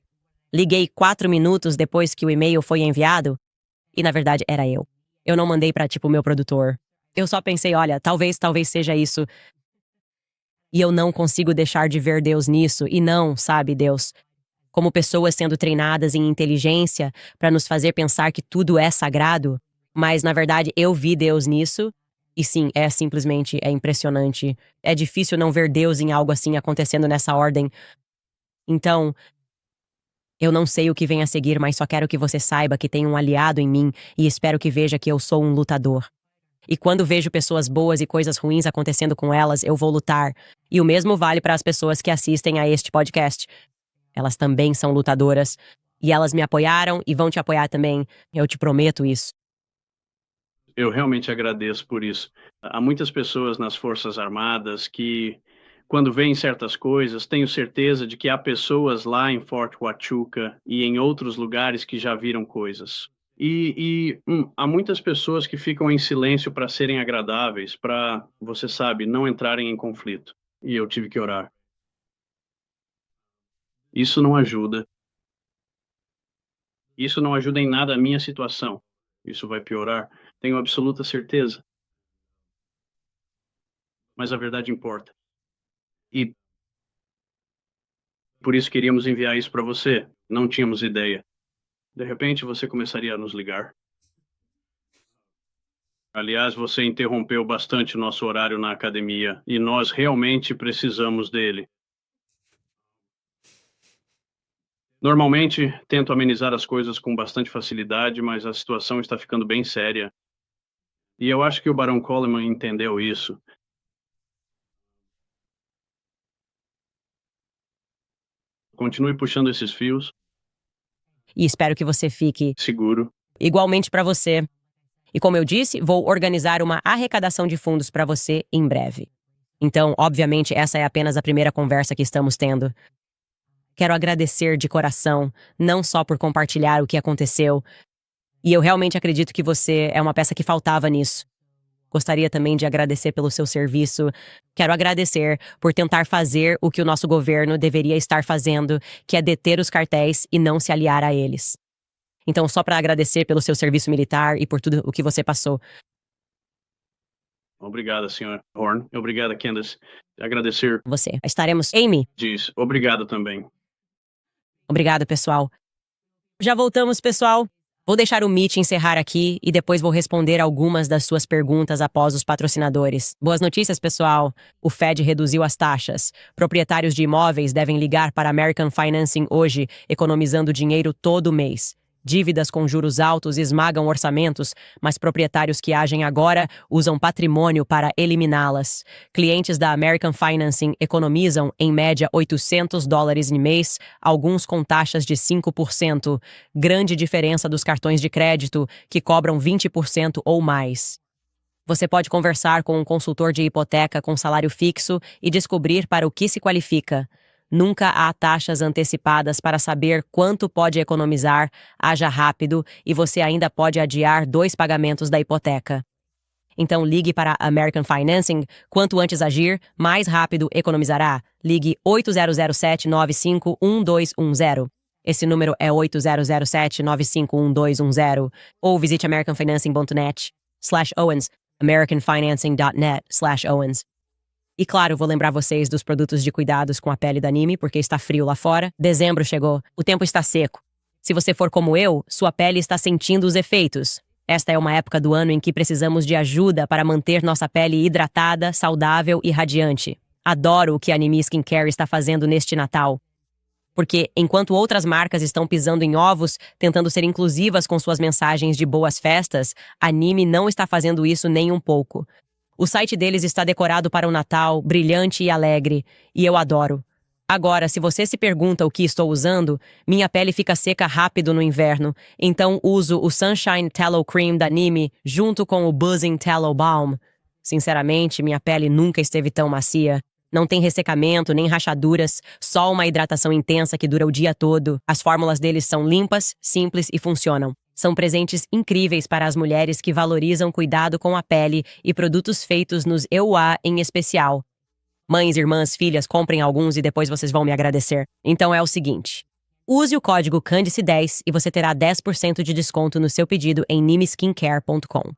Speaker 1: Liguei 4 minutos depois que o e-mail foi enviado, e na verdade era eu. Eu não mandei pra, meu produtor. Eu só pensei, olha, talvez seja isso. E eu não consigo deixar de ver Deus nisso. E não, sabe, Deus, como pessoas sendo treinadas em inteligência para nos fazer pensar que tudo é sagrado, mas na verdade eu vi Deus nisso. E sim, é impressionante. É difícil não ver Deus em algo assim acontecendo nessa ordem. Então, eu não sei o que vem a seguir, mas só quero que você saiba que tem um aliado em mim e espero que veja que eu sou um lutador. E quando vejo pessoas boas e coisas ruins acontecendo com elas, eu vou lutar. E o mesmo vale para as pessoas que assistem a este podcast. Elas também são lutadoras. E elas me apoiaram e vão te apoiar também. Eu te prometo isso.
Speaker 2: Eu realmente agradeço por isso. Há muitas pessoas nas Forças Armadas que, quando veem certas coisas, tenho certeza de que há pessoas lá em Fort Huachuca e em outros lugares que já viram coisas. Há muitas pessoas que ficam em silêncio para serem agradáveis, para, você sabe, não entrarem em conflito. E eu tive que orar. Isso não ajuda. Isso não ajuda em nada a minha situação. Isso vai piorar. Tenho absoluta certeza. Mas a verdade importa. E por isso queríamos enviar isso para você. Não tínhamos ideia. De repente você começaria a nos ligar. Aliás, você interrompeu bastante o nosso horário na academia e nós realmente precisamos dele. Normalmente, tento amenizar as coisas com bastante facilidade, mas a situação está ficando bem séria. E eu acho que o Barão Coleman entendeu isso. Continue puxando esses fios,
Speaker 1: E espero que você fique
Speaker 2: seguro.
Speaker 1: igualmente para você. E como eu disse, vou organizar uma arrecadação de fundos para você em breve. Então, obviamente, essa é apenas a primeira conversa que estamos tendo. Quero agradecer de coração, não só por compartilhar o que aconteceu, e eu realmente acredito que você é uma peça que faltava nisso. Gostaria também de agradecer pelo seu serviço. Quero agradecer por tentar fazer o que o nosso governo deveria estar fazendo, que é deter os cartéis e não se aliar a eles. Então, só para agradecer pelo seu serviço militar e por tudo o que você passou.
Speaker 2: Obrigada, Sr. Horn. Obrigada, Candace. Agradecer.
Speaker 1: Você. Estaremos. Amy.
Speaker 2: Diz. Obrigado também.
Speaker 1: Obrigado, pessoal. Já voltamos, pessoal. Vou deixar o Meet encerrar aqui e depois vou responder algumas das suas perguntas após os patrocinadores. Boas notícias, pessoal. O Fed reduziu as taxas. Proprietários de imóveis devem ligar para American Financing hoje, economizando dinheiro todo mês. Dívidas com juros altos esmagam orçamentos, mas proprietários que agem agora usam patrimônio para eliminá-las. Clientes da American Financing economizam, em média, $800 em mês, alguns com taxas de 5%. Grande diferença dos cartões de crédito, que cobram 20% ou mais. Você pode conversar com um consultor de hipoteca com salário fixo e descobrir para o que se qualifica. Nunca há taxas antecipadas para saber quanto pode economizar, haja rápido e você ainda pode adiar 2 pagamentos da hipoteca. Então ligue para American Financing. Quanto antes agir, mais rápido economizará. Ligue 8007951210. Esse número é 8007951210. Ou visite americanfinancing.net/Owens, americanfinancing.net/Owens. E claro, vou lembrar vocês dos produtos de cuidados com a pele da Nimi, porque está frio lá fora. Dezembro chegou. O tempo está seco. Se você for como eu, sua pele está sentindo os efeitos. Esta é uma época do ano em que precisamos de ajuda para manter nossa pele hidratada, saudável e radiante. Adoro o que a Nimi Skincare está fazendo neste Natal. Porque, enquanto outras marcas estão pisando em ovos, tentando ser inclusivas com suas mensagens de boas festas, a Nimi não está fazendo isso nem um pouco. O site deles está decorado para o Natal, brilhante e alegre, e eu adoro. Agora, se você se pergunta o que estou usando, minha pele fica seca rápido no inverno, então uso o Sunshine Tallow Cream da Nimi junto com o Buzzing Tallow Balm. Sinceramente, minha pele nunca esteve tão macia. Não tem ressecamento nem rachaduras, só uma hidratação intensa que dura o dia todo. As fórmulas deles são limpas, simples e funcionam. São presentes incríveis para as mulheres que valorizam cuidado com a pele e produtos feitos nos EUA em especial. Mães, irmãs, filhas, comprem alguns e depois vocês vão me agradecer. Então é o seguinte. Use o código Candice10 e você terá 10% de desconto no seu pedido em nimiskincare.com.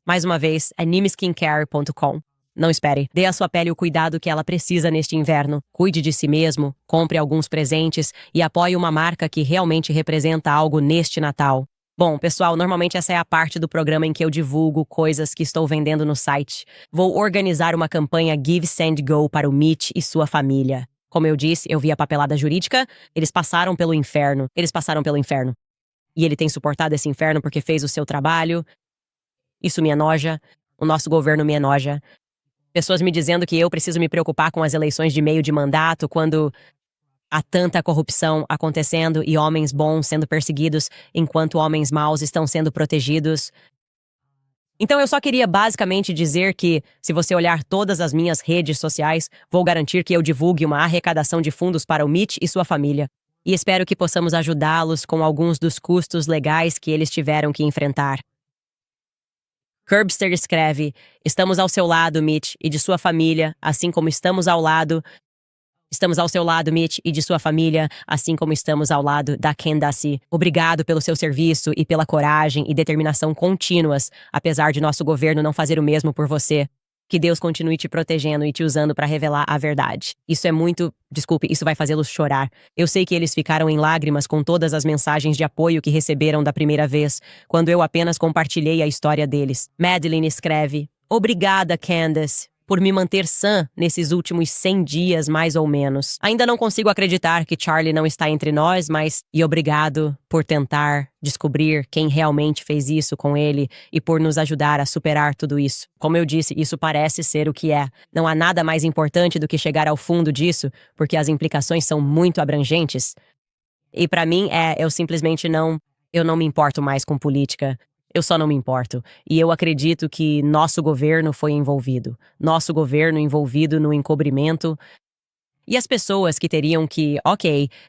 Speaker 1: Mais uma vez, é nimiskincare.com. Não espere. Dê à sua pele o cuidado que ela precisa neste inverno. Cuide de si mesmo, compre alguns presentes e apoie uma marca que realmente representa algo neste Natal. Bom, pessoal, normalmente essa é a parte do programa em que eu divulgo coisas que estou vendendo no site. Vou organizar uma campanha Give, Send, Go para o Mitch e sua família. Como eu disse, eu vi a papelada jurídica, eles passaram pelo inferno. E ele tem suportado esse inferno porque fez o seu trabalho. Isso me enoja. O nosso governo me enoja. Pessoas me dizendo que eu preciso me preocupar com as eleições de meio de mandato quando há tanta corrupção acontecendo e homens bons sendo perseguidos enquanto homens maus estão sendo protegidos. Então eu só queria basicamente dizer que, se você olhar todas as minhas redes sociais, vou garantir que eu divulgue uma arrecadação de fundos para o Mitch e sua família. e espero que possamos ajudá-los com alguns dos custos legais que eles tiveram que enfrentar. Curbster escreve: estamos ao seu lado, Mitch, e de sua família, assim como estamos ao seu lado, Mitch, e de sua família, assim como estamos ao lado da Candace. Obrigado pelo seu serviço e pela coragem e determinação contínuas, apesar de nosso governo não fazer o mesmo por você. Que Deus continue te protegendo e te usando para revelar a verdade. Isso vai fazê-los chorar. Eu sei que eles ficaram em lágrimas com todas as mensagens de apoio que receberam da primeira vez, quando eu apenas compartilhei a história deles. Madeline escreve: obrigada, Candace, por me manter sã nesses últimos 100 dias, mais ou menos. Ainda não consigo acreditar que Charlie não está entre nós, e obrigado por tentar descobrir quem realmente fez isso com ele e por nos ajudar a superar tudo isso. Como eu disse, isso parece ser o que é. Não há nada mais importante do que chegar ao fundo disso, porque as implicações são muito abrangentes. E para mim, eu não me importo mais com política. Eu só não me importo. E eu acredito que nosso governo foi envolvido. Nosso governo envolvido no encobrimento. E as pessoas que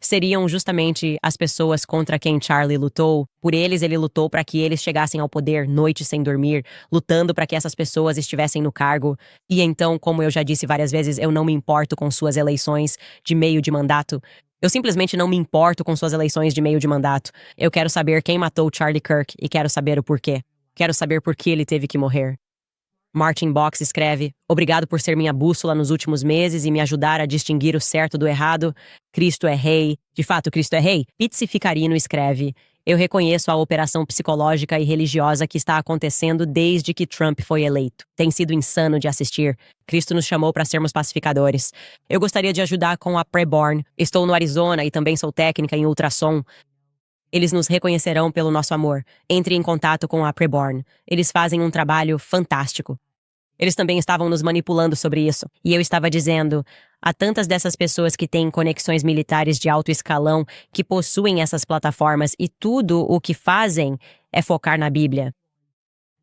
Speaker 1: seriam justamente as pessoas contra quem Charlie lutou. Por eles, ele lutou para que eles chegassem ao poder noites sem dormir, lutando para que essas pessoas estivessem no cargo. E então, como eu já disse várias vezes, eu não me importo com suas eleições de meio de mandato. Eu simplesmente não me importo com suas eleições de meio de mandato. Eu quero saber quem matou Charlie Kirk e quero saber o porquê. Quero saber por que ele teve que morrer. Martin Box escreve: obrigado por ser minha bússola nos últimos meses e me ajudar a distinguir o certo do errado. Cristo é rei. De fato, Cristo é rei? Pizzi Ficarino escreve: eu reconheço a operação psicológica e religiosa que está acontecendo desde que Trump foi eleito. Tem sido insano de assistir. Cristo nos chamou para sermos pacificadores. Eu gostaria de ajudar com a Preborn. Estou no Arizona e também sou técnica em ultrassom. Eles nos reconhecerão pelo nosso amor. Entre em contato com a Preborn. Eles fazem um trabalho fantástico. Eles também estavam nos manipulando sobre isso. E eu estava dizendo: há tantas dessas pessoas que têm conexões militares de alto escalão que possuem essas plataformas e tudo o que fazem é focar na Bíblia.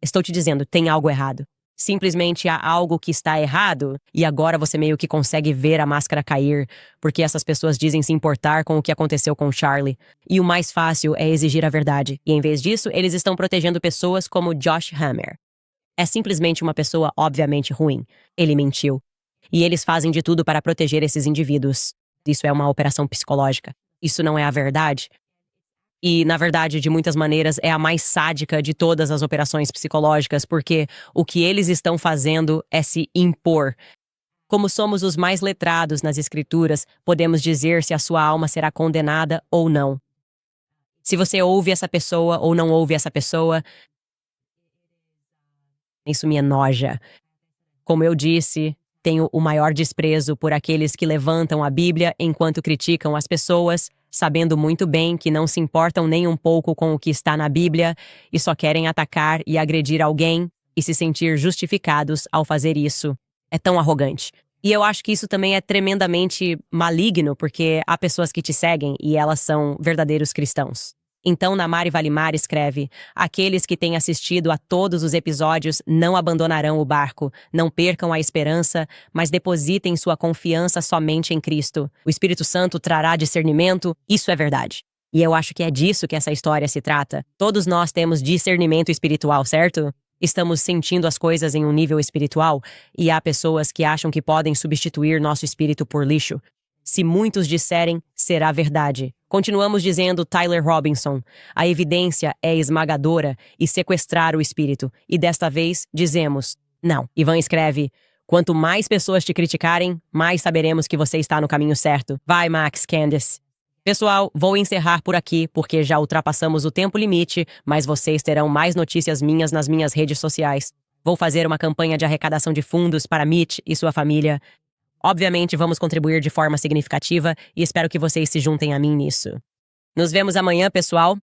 Speaker 1: Estou te dizendo, tem algo errado. Simplesmente há algo que está errado e agora você meio que consegue ver a máscara cair, porque essas pessoas dizem se importar com o que aconteceu com Charlie. E o mais fácil é exigir a verdade. E em vez disso, eles estão protegendo pessoas como Josh Hammer. É simplesmente uma pessoa obviamente ruim. Ele mentiu. E eles fazem de tudo para proteger esses indivíduos. Isso é uma operação psicológica. Isso não é a verdade. E, na verdade, de muitas maneiras, é a mais sádica de todas as operações psicológicas, porque o que eles estão fazendo é se impor. Como somos os mais letrados nas escrituras, podemos dizer se a sua alma será condenada ou não. Se você ouve essa pessoa ou não ouve essa pessoa, isso me enoja. Como eu disse, tenho o maior desprezo por aqueles que levantam a Bíblia enquanto criticam as pessoas, sabendo muito bem que não se importam nem um pouco com o que está na Bíblia e só querem atacar e agredir alguém e se sentir justificados ao fazer isso. É tão arrogante. E eu acho que isso também é tremendamente maligno, porque há pessoas que te seguem e elas são verdadeiros cristãos. Então, Namari Valimar escreve: aqueles que têm assistido a todos os episódios não abandonarão o barco, não percam a esperança, mas depositem sua confiança somente em Cristo. O Espírito Santo trará discernimento, isso é verdade. E eu acho que é disso que essa história se trata. Todos nós temos discernimento espiritual, certo? Estamos sentindo as coisas em um nível espiritual, e há pessoas que acham que podem substituir nosso espírito por lixo. Se muitos disserem, será verdade. Continuamos dizendo Tyler Robinson: a evidência é esmagadora e sequestrar o espírito. E desta vez, dizemos, não. Ivan escreve: quanto mais pessoas te criticarem, mais saberemos que você está no caminho certo. Vai, Max, Candace. Pessoal, vou encerrar por aqui, porque já ultrapassamos o tempo limite, mas vocês terão mais notícias minhas nas minhas redes sociais. Vou fazer uma campanha de arrecadação de fundos para Mitch e sua família. Obviamente, vamos contribuir de forma significativa e espero que vocês se juntem a mim nisso. Nos vemos amanhã, pessoal.